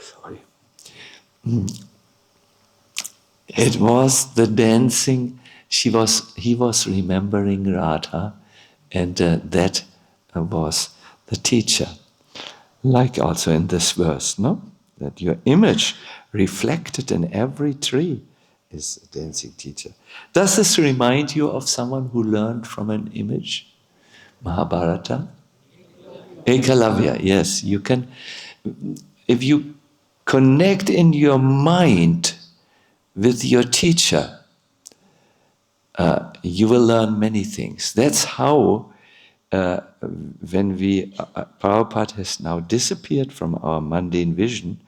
Sorry. It was the dancing. He was remembering Radha, and that was the teacher. Like also in this verse, that your image reflected in every tree is a dancing teacher. Does this remind you of someone who learned from an image? Mahabharata? Ekalavya, yes. You can, if you connect in your mind with your teacher, you will learn many things. That's how, Prabhupada has now disappeared from our mundane vision,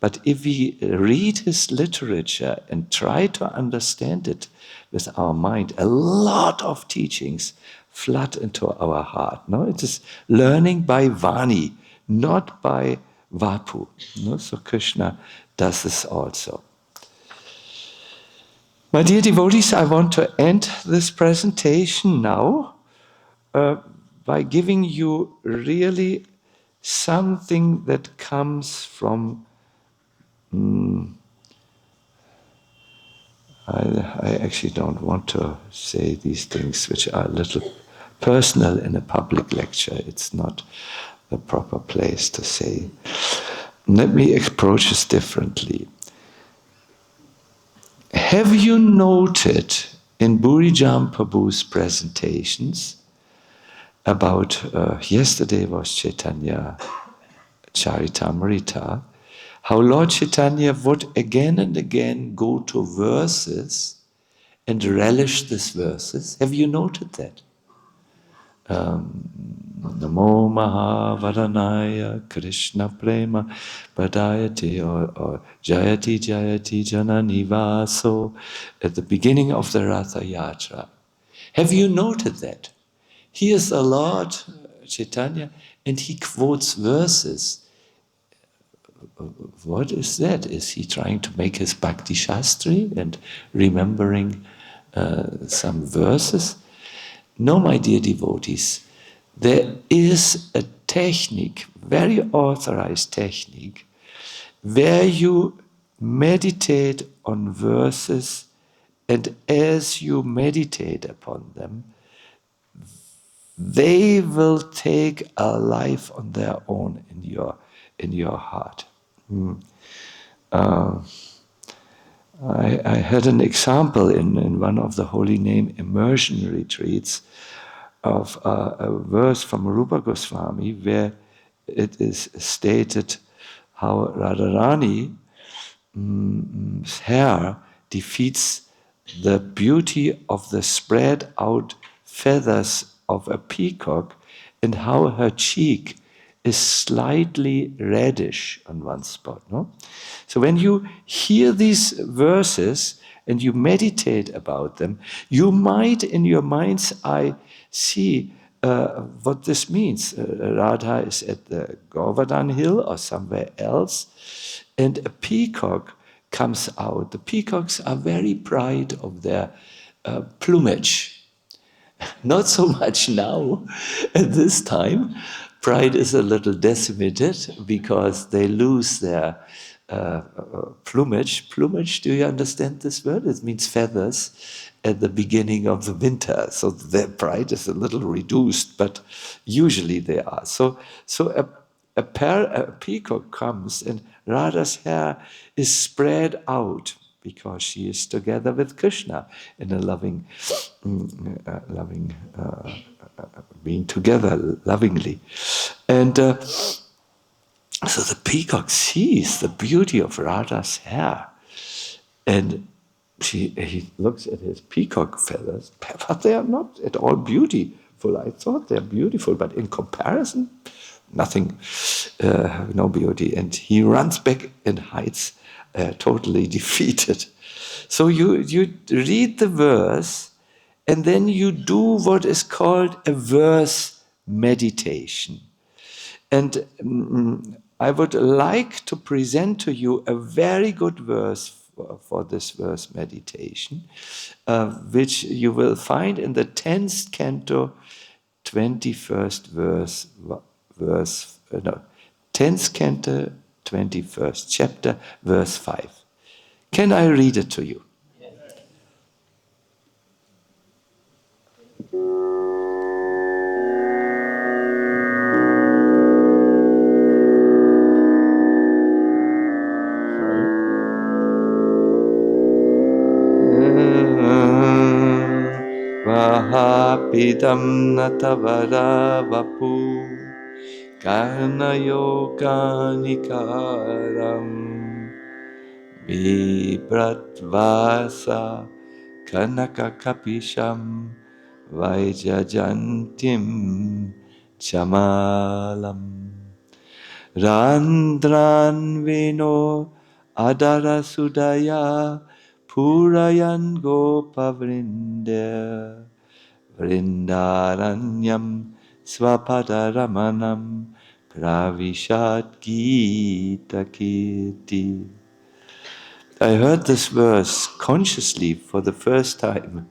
but if we read his literature and try to understand it with our mind, a lot of teachings flood into our heart. It is learning by Vani, not by Vapu. So Krishna does this also. My dear devotees, I want to end this presentation now by giving you really something that comes from... I actually don't want to say these things which are a little personal in a public lecture. It's not the proper place to say. Let me approach this differently. Have you noted in Burijam Prabhu's presentations about, yesterday was Chaitanya Charitamrita, how Lord Chaitanya would again and again go to verses and relish these verses? Have you noted that? Namo Mahavaranaya Krishna Prema Padayati or Jayati Jayati Janani Vaso at the beginning of the Ratha Yatra. Have you noted that? He is the Lord Chaitanya and he quotes verses. What is that? Is he trying to make his Bhakti Shastri and remembering some verses? No, my dear devotees, there is a technique, very authorized technique, where you meditate on verses, and as you meditate upon them, they will take a life on their own in your heart. I had an example in one of the Holy Name immersion retreats of a verse from Rupa Goswami where it is stated how Radharani's hair defeats the beauty of the spread out feathers of a peacock and how her cheek is slightly reddish on one spot. No? So when you hear these verses and you meditate about them, you might in your mind's eye see what this means. Radha is at the Govardhan hill or somewhere else, and a peacock comes out. The peacocks are very proud of their plumage. Not so much now at this time. Pride is a little decimated because they lose their plumage. Plumage, do you understand this word? It means feathers at the beginning of the winter. So their pride is a little reduced, but usually they are. So a peacock comes and Radha's hair is spread out because she is together with Krishna in a loving, being together lovingly. And so the peacock sees the beauty of Radha's hair, and he looks at his peacock feathers, but they are not at all beautiful. I thought they're beautiful, but in comparison, nothing, no beauty. And he runs back and hides, totally defeated. So you read the verse, and then you do what is called a verse meditation. And I would like to present to you a very good verse for this verse meditation, which you will find in the 10th canto, 21st verse, 10th canto, 21st chapter, verse 5. Can I read it to you? Vahapidam natavara vapu karnayoganikaram vibratvasa kanakakapisham vaijajantim chamalam randran veno adara sudaya purayan gopavrinde Vrindaranyam Svapadaramanam Pravishat Gita Kirti. I heard this verse consciously for the first time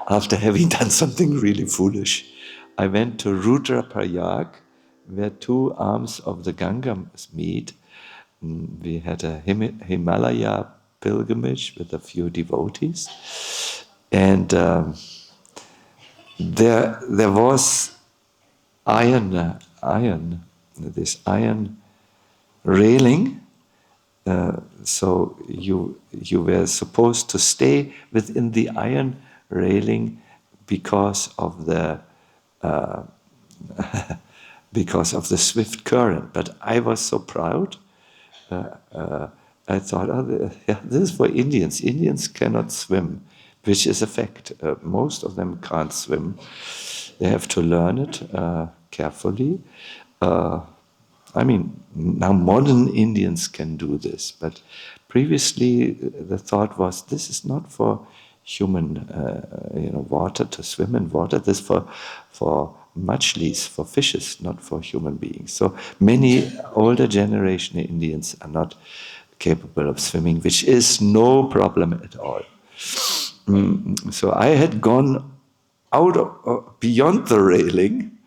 after having done something really foolish. I went to Rudraprayag, where two arms of the Ganga meet. We had a Himalaya pilgrimage with a few devotees. And there was this iron railing. So you were supposed to stay within the iron railing because of the swift current. But I was so proud. I thought, this is for Indians. Indians cannot swim, which is a fact. Most of them can't swim. They have to learn it carefully. Now modern Indians can do this, but previously the thought was, this is not for human, water, to swim in water. This is for machlis, for fishes, not for human beings. So many older generation Indians are not capable of swimming, which is no problem at all. So I had gone out beyond the railing,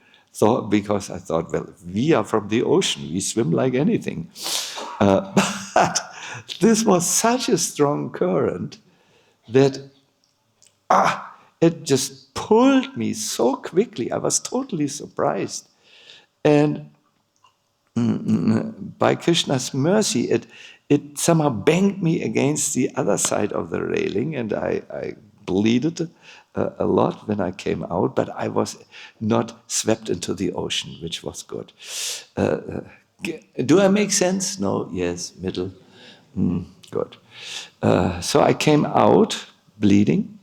because I thought, well, we are from the ocean, we swim like anything. But this was such a strong current that it just pulled me so quickly. I was totally surprised. And by Krishna's mercy, it somehow banged me against the other side of the railing, and I bleeded a lot when I came out, but I was not swept into the ocean, which was good. Do I make sense? No? Yes? Middle? Good. So I came out bleeding,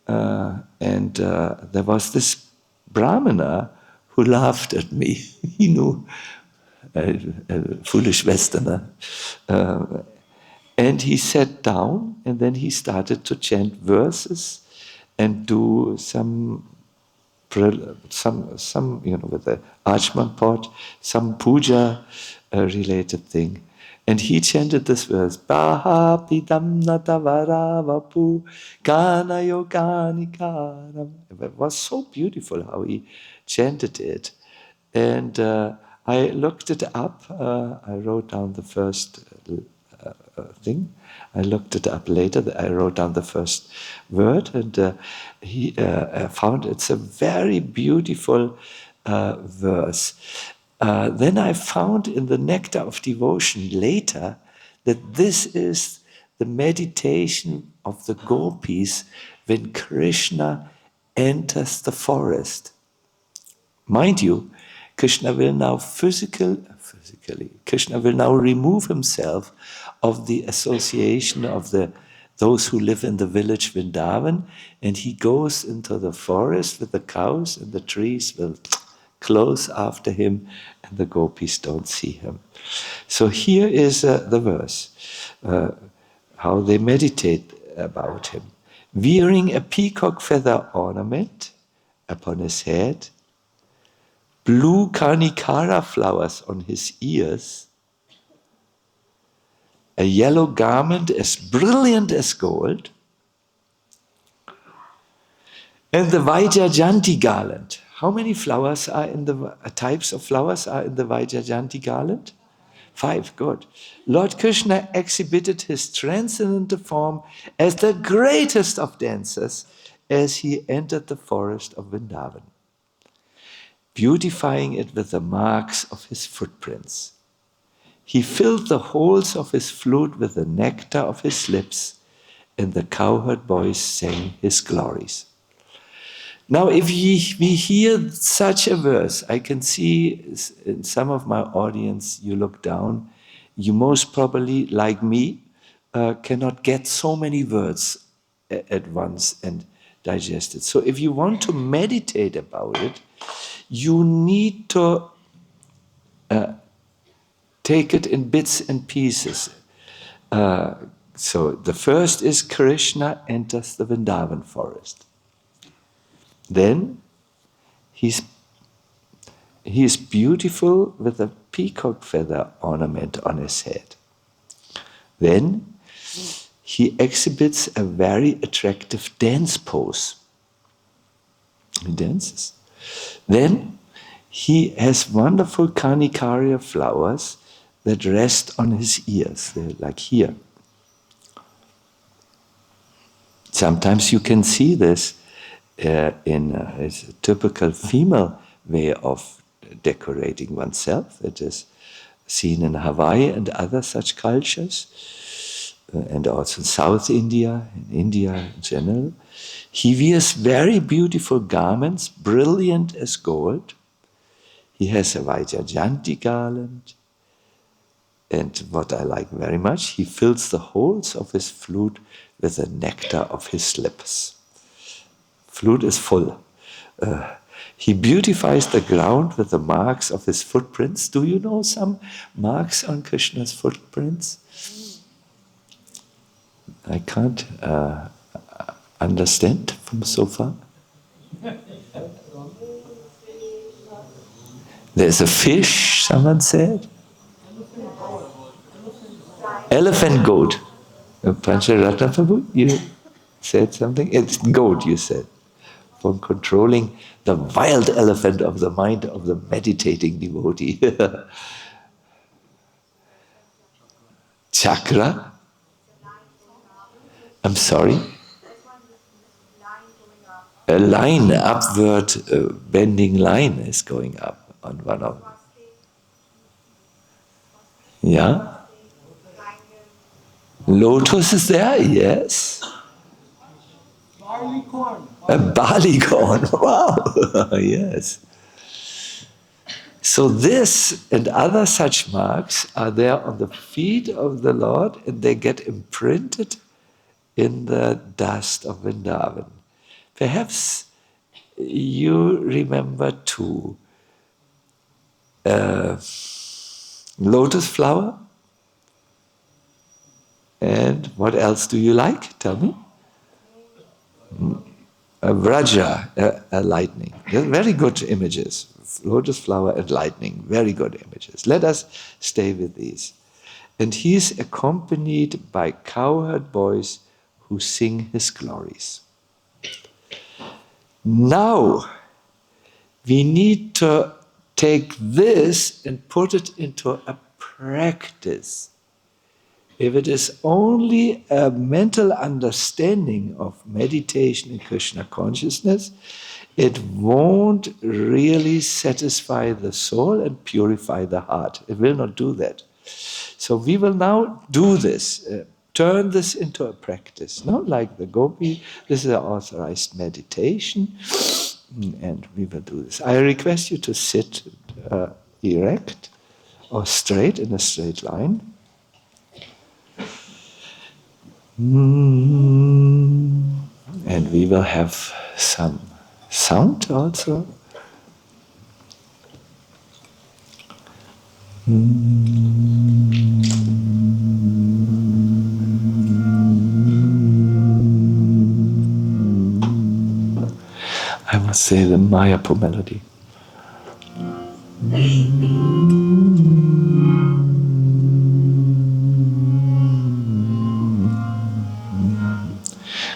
and there was this Brahmana who laughed at me. He knew, foolish Westerner. And he sat down, and then he started to chant verses and do some with the Ajman pot, some puja related thing. And he chanted this verse, Baha pidam natavara kana yoganikaram. It was so beautiful how he chanted it. And I looked it up. I wrote down the first thing. I looked it up later. I wrote down the first word, and he found it's a very beautiful verse. Then I found in the Nectar of Devotion later that this is the meditation of the gopis when Krishna enters the forest. Mind you, Krishna will now Krishna will now remove himself of the association of those who live in the village Vrindavan, and he goes into the forest with the cows, and the trees will close after him, and the gopis don't see him. So here is the verse, how they meditate about him. Wearing a peacock feather ornament upon his head, blue karnikara flowers on his ears, a yellow garment as brilliant as gold, and the Vaijajanti garland. How many flowers are in the types of flowers are in the Vaijajanti garland? 5, good. Lord Krishna exhibited his transcendental form as the greatest of dancers as he entered the forest of Vrindavan, beautifying it with the marks of his footprints. He filled the holes of his flute with the nectar of his lips, and the cowherd boys sang his glories. Now, if we hear such a verse, I can see in some of my audience, you look down, you most probably, like me, cannot get so many words at once and digest it. So if you want to meditate about it, you need to take it in bits and pieces. So the first is Krishna enters the Vrindavan forest. Then he is beautiful with a peacock feather ornament on his head. Then he exhibits a very attractive dance pose. He dances. Then he has wonderful Karnikaria flowers that rest on his ears. They're like here. Sometimes you can see this it's a typical female way of decorating oneself. It is seen in Hawaii and other such cultures, and also in South India, in India in general. He wears very beautiful garments, brilliant as gold. He has a Vaijajanti garland. And what I like very much, he fills the holes of his flute with the nectar of his lips. Flute is full. He beautifies the ground with the marks of his footprints. Do you know some marks on Krishna's footprints? I can't understand from so far. There's a fish, someone said. Elephant goat. Pancharatna Prabhu, you said something? It's goat, you said. For controlling the wild elephant of the mind of the meditating devotee. Chakra? I'm sorry? A line, upward bending line is going up on one of them. Yeah? Lotus is there, yes. Barley corn. A barley corn, wow, yes. So this and other such marks are there on the feet of the Lord, and they get imprinted in the dust of Vrindavan. Perhaps you remember too lotus flower. And what else do you like? Tell me. A Vraja, a lightning. Very good images. Lotus flower and lightning, very good images. Let us stay with these. And he is accompanied by cowherd boys who sing his glories. Now, we need to take this and put it into a practice. If it is only a mental understanding of meditation and Krishna consciousness, it won't really satisfy the soul and purify the heart. It will not do that. So we will now do this, turn this into a practice, not like the Gopi. This is an authorized meditation, and we will do this. I request you to sit erect or straight in a straight line. And we will have some sound also. I will say the Mayapur melody.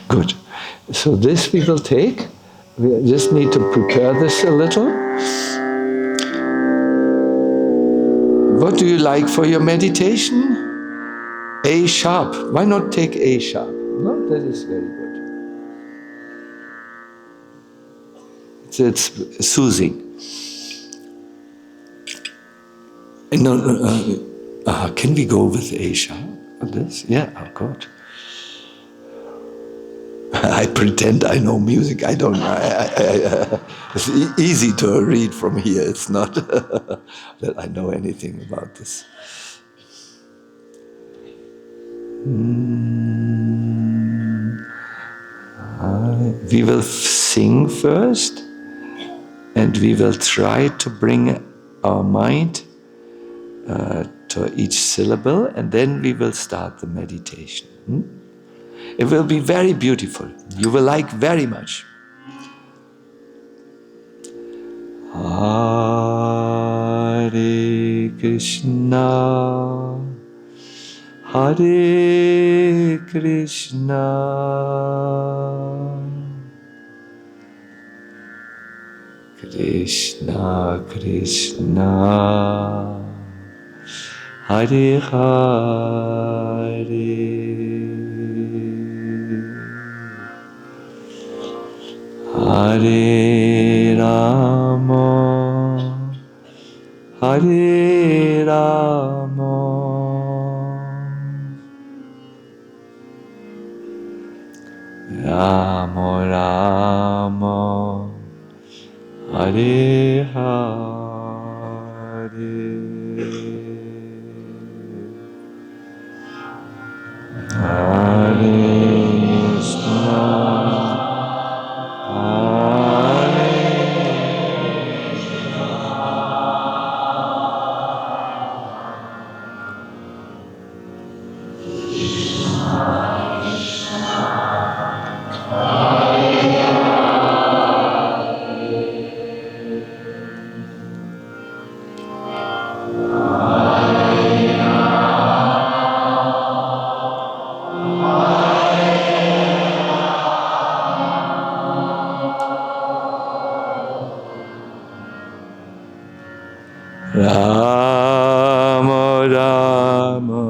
Good. So this we will take. We just need to prepare this a little. What do you like for your meditation? A sharp. Why not take A sharp? No, that is very good. It's soothing. No, can we go with A sharp on this? Yeah, oh God. I pretend I know music. I don't. It's easy to read from here. It's not that I know anything about this. We will sing first, and we will try to bring our mind to each syllable, and then we will start the meditation. It will be very beautiful. You will like very much. Hare Krishna, Hare Krishna, Krishna Krishna, Hare Hare. Hare Rama, Hare Rama, Rama Rama, Hare Hare. Hare Krishna, Rama Rama,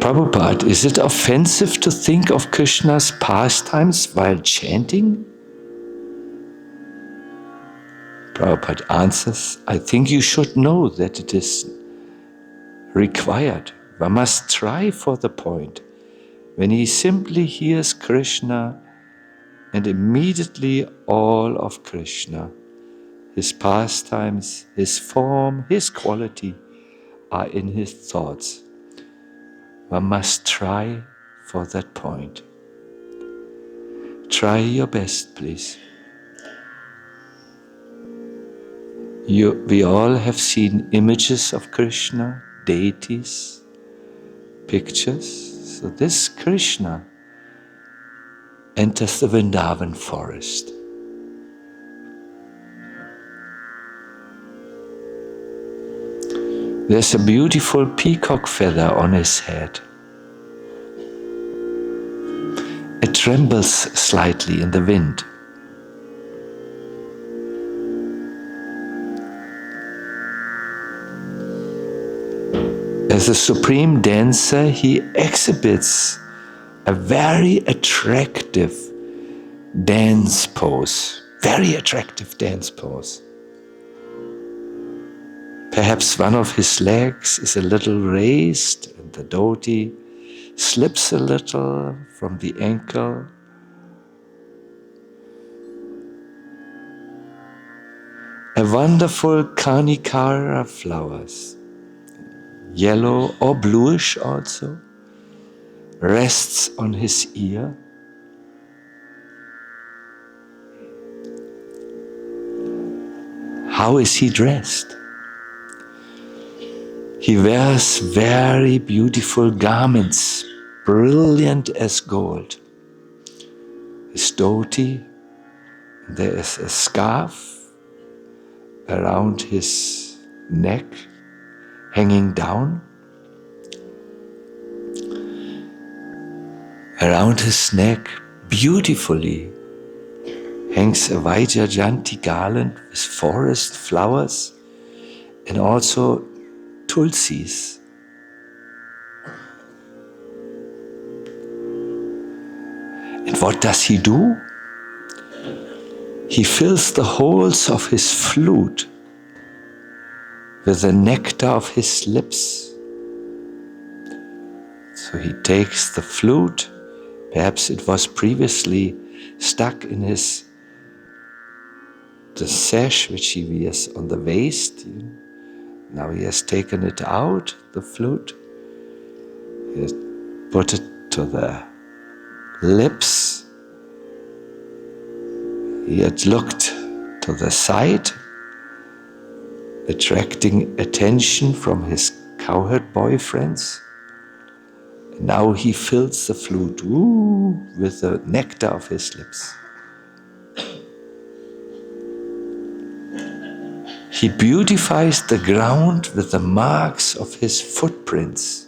Prabhupada, is it offensive to think of Krishna's pastimes while chanting? Prabhupada answers, I think you should know that it is required. One must try for the point. When he simply hears Krishna and immediately all of Krishna, his pastimes, his form, his quality are in his thoughts. One must try for that point. Try your best, please. We all have seen images of Krishna, deities, pictures. So this Krishna enters the Vrindavan forest. There's a beautiful peacock feather on his head. It trembles slightly in the wind. As a supreme dancer, he exhibits a very attractive dance pose. Very attractive dance pose. Perhaps one of his legs is a little raised and the dhoti slips a little from the ankle. A wonderful Karnikara flowers, yellow or bluish also, rests on his ear. How is he dressed? He wears very beautiful garments, brilliant as gold. His dhoti, there is a scarf around his neck, hanging down. Around his neck, beautifully, hangs a Vaijayanti garland with forest flowers and also tulsis. And what does he do? He fills the holes of his flute with the nectar of his lips. So he takes the flute, perhaps it was previously stuck in the sash which he wears on the waist. Now he has taken it out, the flute. He has put it to the lips. He had looked to the side, attracting attention from his cowherd boyfriends. And now he fills the flute with the nectar of his lips. He beautifies the ground with the marks of his footprints.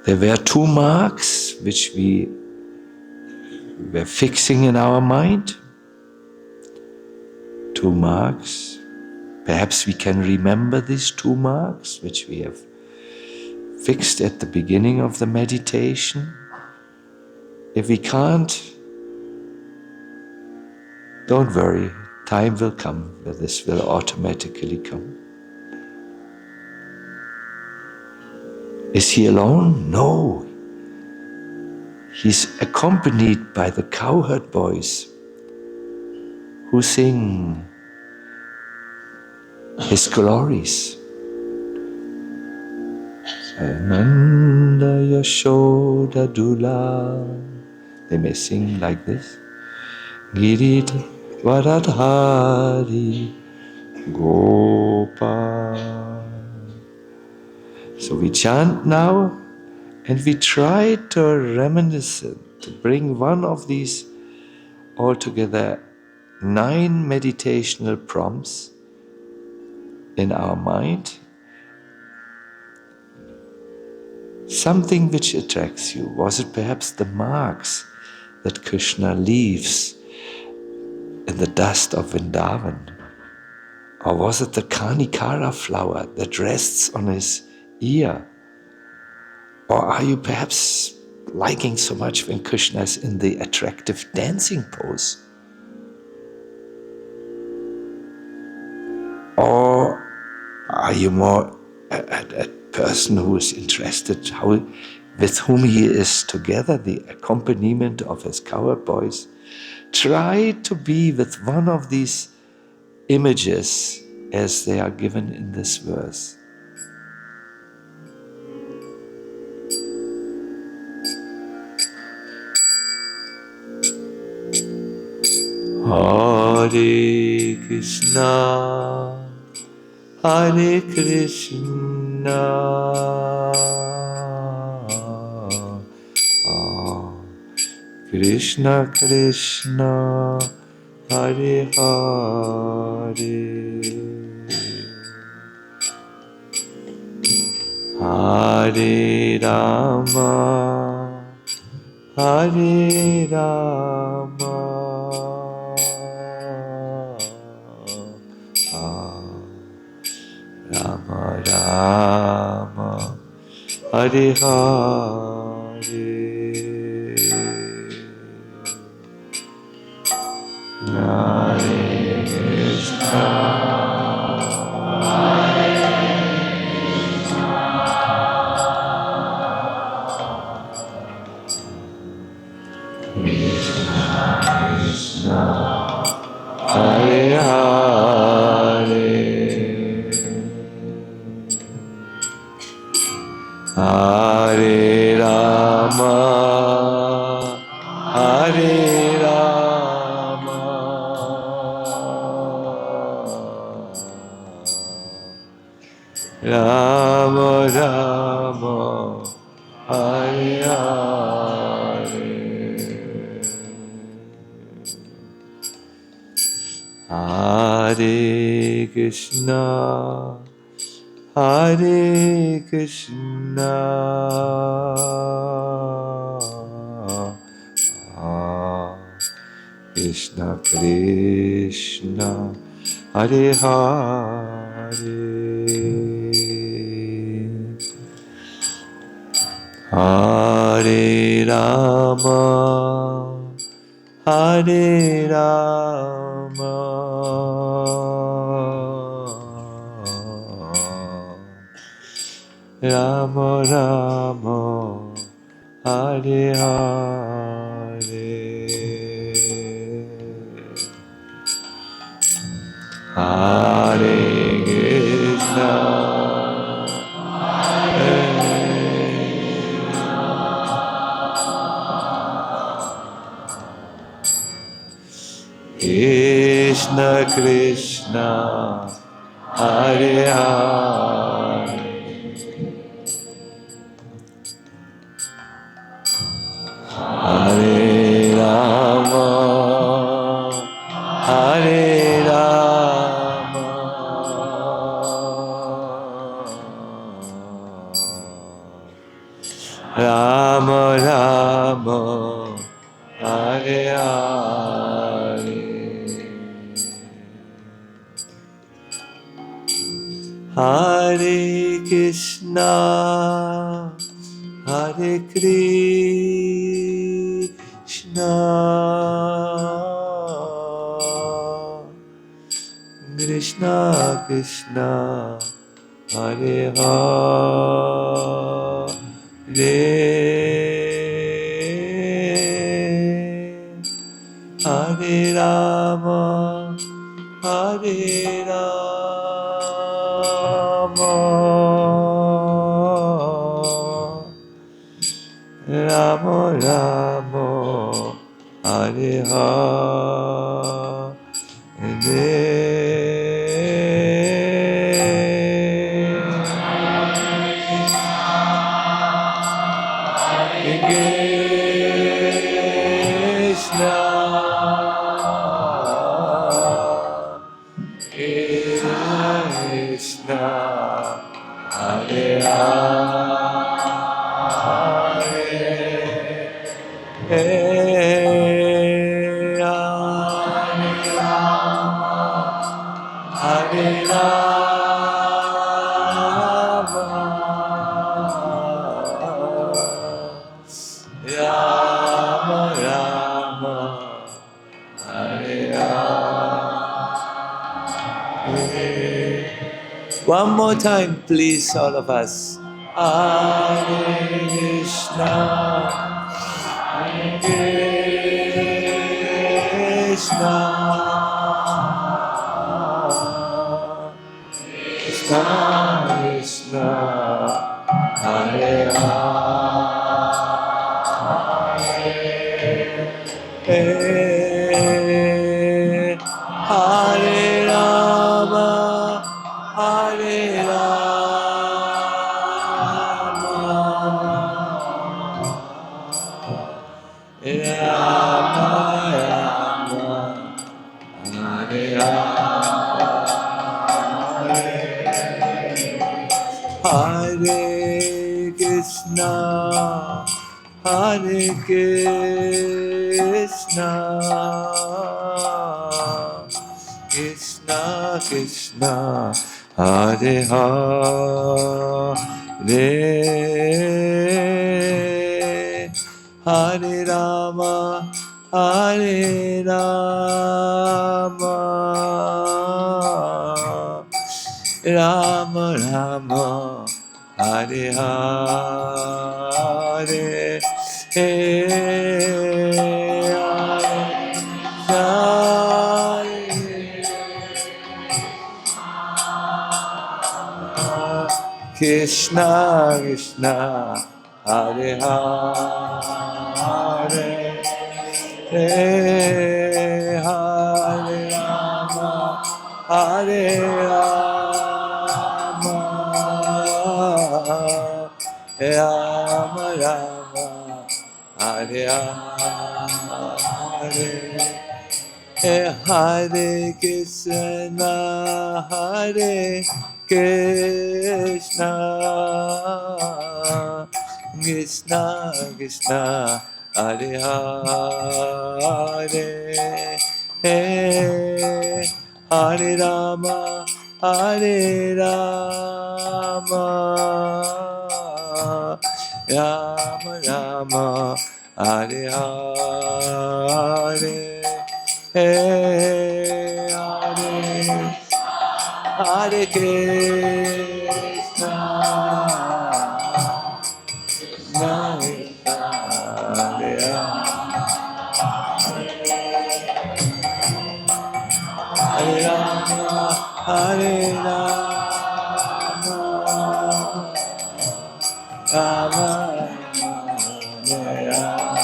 There were two marks which we were fixing in our mind. Two marks. Perhaps we can remember these two marks which we have fixed at the beginning of the meditation. If we can't, don't worry, time will come where this will automatically come. Is he alone? No. He's accompanied by the cowherd boys who sing his glories. Ananda Yashoda Dula. They may sing like this. Girita Varadhari Gopal. So we chant now and we try to reminisce, to bring one of these altogether 9 meditational prompts in our mind. Something which attracts you. Was it perhaps the marks that Krishna leaves in the dust of Vrindavan? Or was it the Karnikara flower that rests on his ear? Or are you perhaps liking so much when Krishna is in the attractive dancing pose? Or are you more a person who is interested with whom he is together, the accompaniment of his cowherd boys? Try to be with one of these images as they are given in this verse. Hare Krishna, Hare Krishna, Krishna Krishna, Hare Hare, Hare Rama, Hare Rama, Rama Rama, Hare Hare, Hare Krishna, Krishna, Hare Hare, Hare Rama, Hare Rama, Rama Rama, Hare Hare, Hare Krishna, Hare Krishna, Krishna Krishna, Hare Hare, Hare Rama, Hare Rama, Rama Rama, Hare Hare, Hare Krishna, Krishna Krishna, Hare Hare, Hare Rama, Hare Rama, Rama Rama, Hare Hare, Hare Krishna, Hare Krishna, Krishna Krishna, Hare Hare, Hare Rama, Hare Rama, Rama Rama, Hare Hare Krishna, Krishna, Hare Hare, Hare Rama, Rama Rama, Hare Hare. One more time, please, all of us. Hare Krishna, Krishna, Krishna Krishna, Hare Hare, Hare Krishna, Krishna Krishna, Hare Hare, Hare Rama, Hare Rama, Rama Rama, Hare Hare, Krishna Krishna, Hare Hare, Hare Rama, Hare Rama, Rama Rama, Hare Hare, Hare Krishna, Hare Krishna, Krishna Krishna, Hare Hare, Hare Rama, Hare Rama, Rama Rama, Hare Hare, Hare Krishna, Hare Rama, Hare Rama, Rama Rama,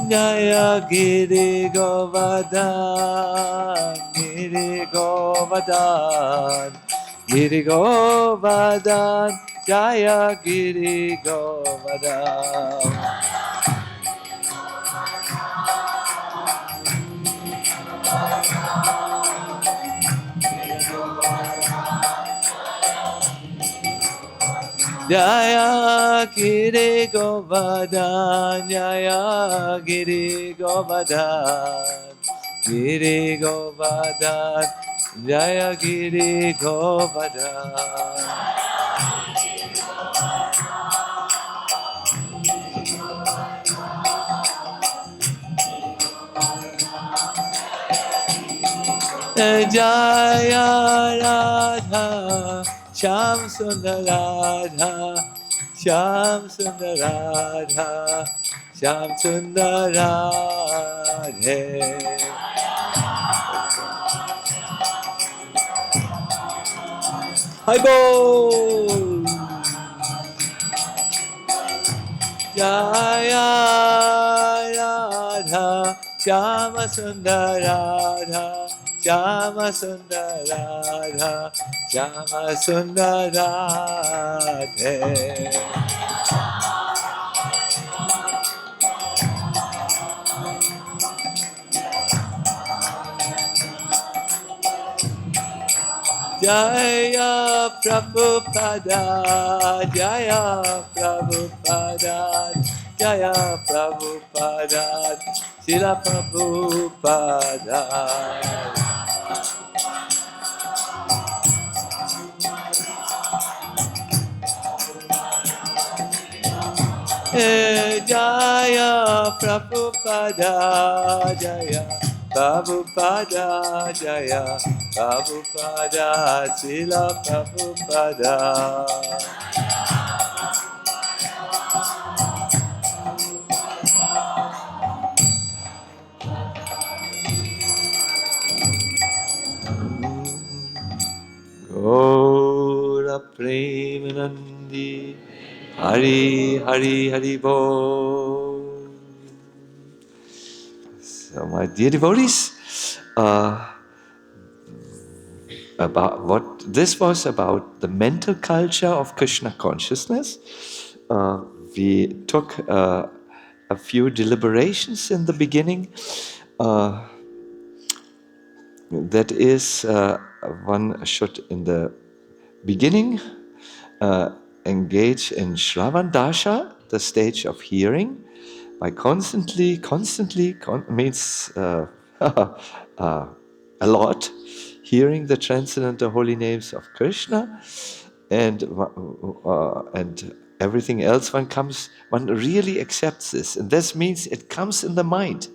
Jaya Giri Govardhan, Giri Govardhan, Giri Govardhan, Jaya Giri Govardhan. Jaya Giri Govardhan, Jaya Giri Govardhan, Giri Govardhan, Jaya Giri Govardhan. Jaya Radha, Shyam Sundar Radha, Shyam Sundar Radha, Shyam Sundar Radhe. Hi Bol! Jaya Radha, Shyama Sundar Radha, Shyama Sundar Radha, Shyama Sundar Radhe. Jaya Prabhupada, Jaya Prabhupada, Jaya Prabhupada, Srila Prabhupada. Jaya Prabhupada, Jaya Prabhupada, Jaya Prabhupada, Srila Prabhupada. Gaura Premanandi, Hari Hari Hari Bo. So, my dear devotees, about what this was about the mental culture of Krishna consciousness. We took a few deliberations in the beginning. That is, one should in the beginning engage in Shravan Dasha, the stage of hearing, by constantly means a lot, hearing the transcendental holy names of Krishna, and everything else. One really accepts this, and this means it comes in the mind.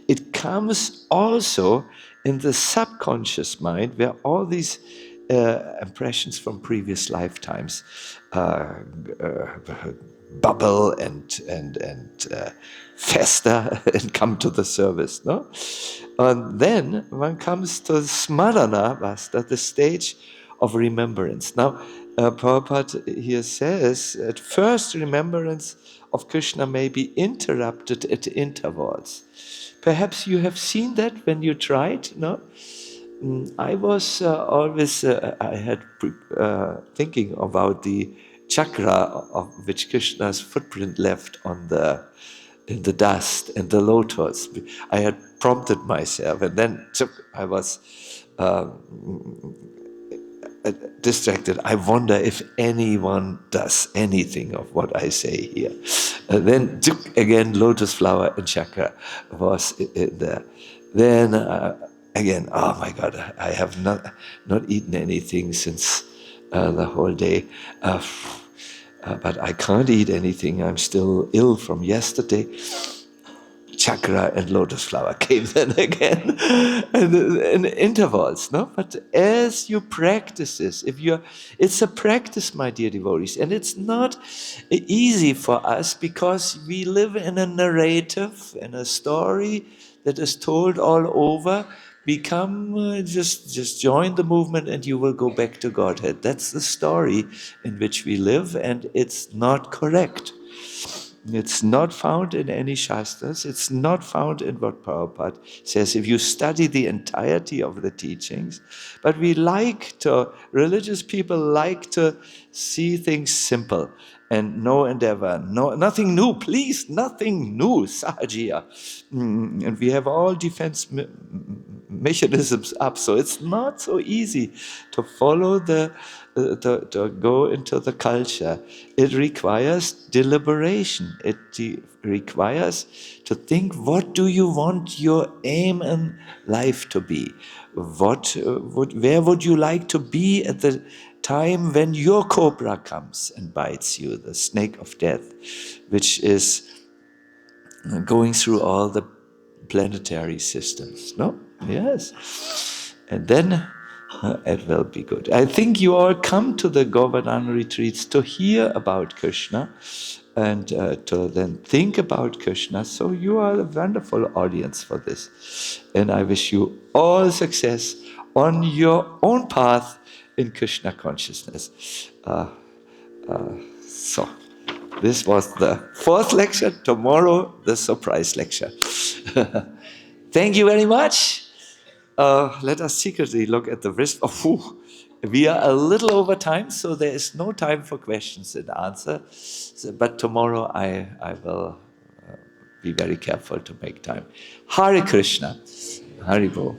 It comes also in the subconscious mind, where all these impressions from previous lifetimes bubble and fester and come to the surface. No, and then one comes to smarana vasta, the stage of remembrance. Now, Prabhupada here says at first remembrance of Krishna may be interrupted at intervals. Perhaps you have seen that when you tried, no? I was always, I had thinking about the chakra of which Krishna's footprint left on in the dust and the lotus. I had prompted myself, and then I was distracted. I wonder if anyone does anything of what I say here. And then again, lotus flower and chakra was in there. Then again, oh my God, I have not eaten anything since the whole day. But I can't eat anything. I'm still ill from yesterday. Chakra and lotus flower came then again, and in intervals, no? But as you practice this, it's a practice, my dear devotees, and it's not easy for us because we live in a narrative, in a story that is told all over. Become just join the movement, and you will go back to Godhead. That's the story in which we live, and it's not correct. It's not found in any Shastras. It's not found in what Prabhupada says. If you study the entirety of the teachings, but religious people like to see things simple and no endeavor, nothing new, please, nothing new, sahajiya. And we have all defense mechanisms up, so it's not so easy to follow to go into the culture. It requires deliberation. It requires to think, what do you want your aim in life to be? Where would you like to be at the time when your cobra comes and bites you, the snake of death, which is going through all the planetary systems, no? Yes. And then it will be good. I think you all come to the Govardhan retreats to hear about Krishna and to then think about Krishna. So you are a wonderful audience for this. And I wish you all success on your own path in Krishna consciousness. So this was the fourth lecture. Tomorrow, the surprise lecture. Thank you very much. Let us secretly look at the wrist. Oh, we are a little over time, so there is no time for questions and answers. But tomorrow I will be very careful to make time. Hare Krishna. Hare Bol.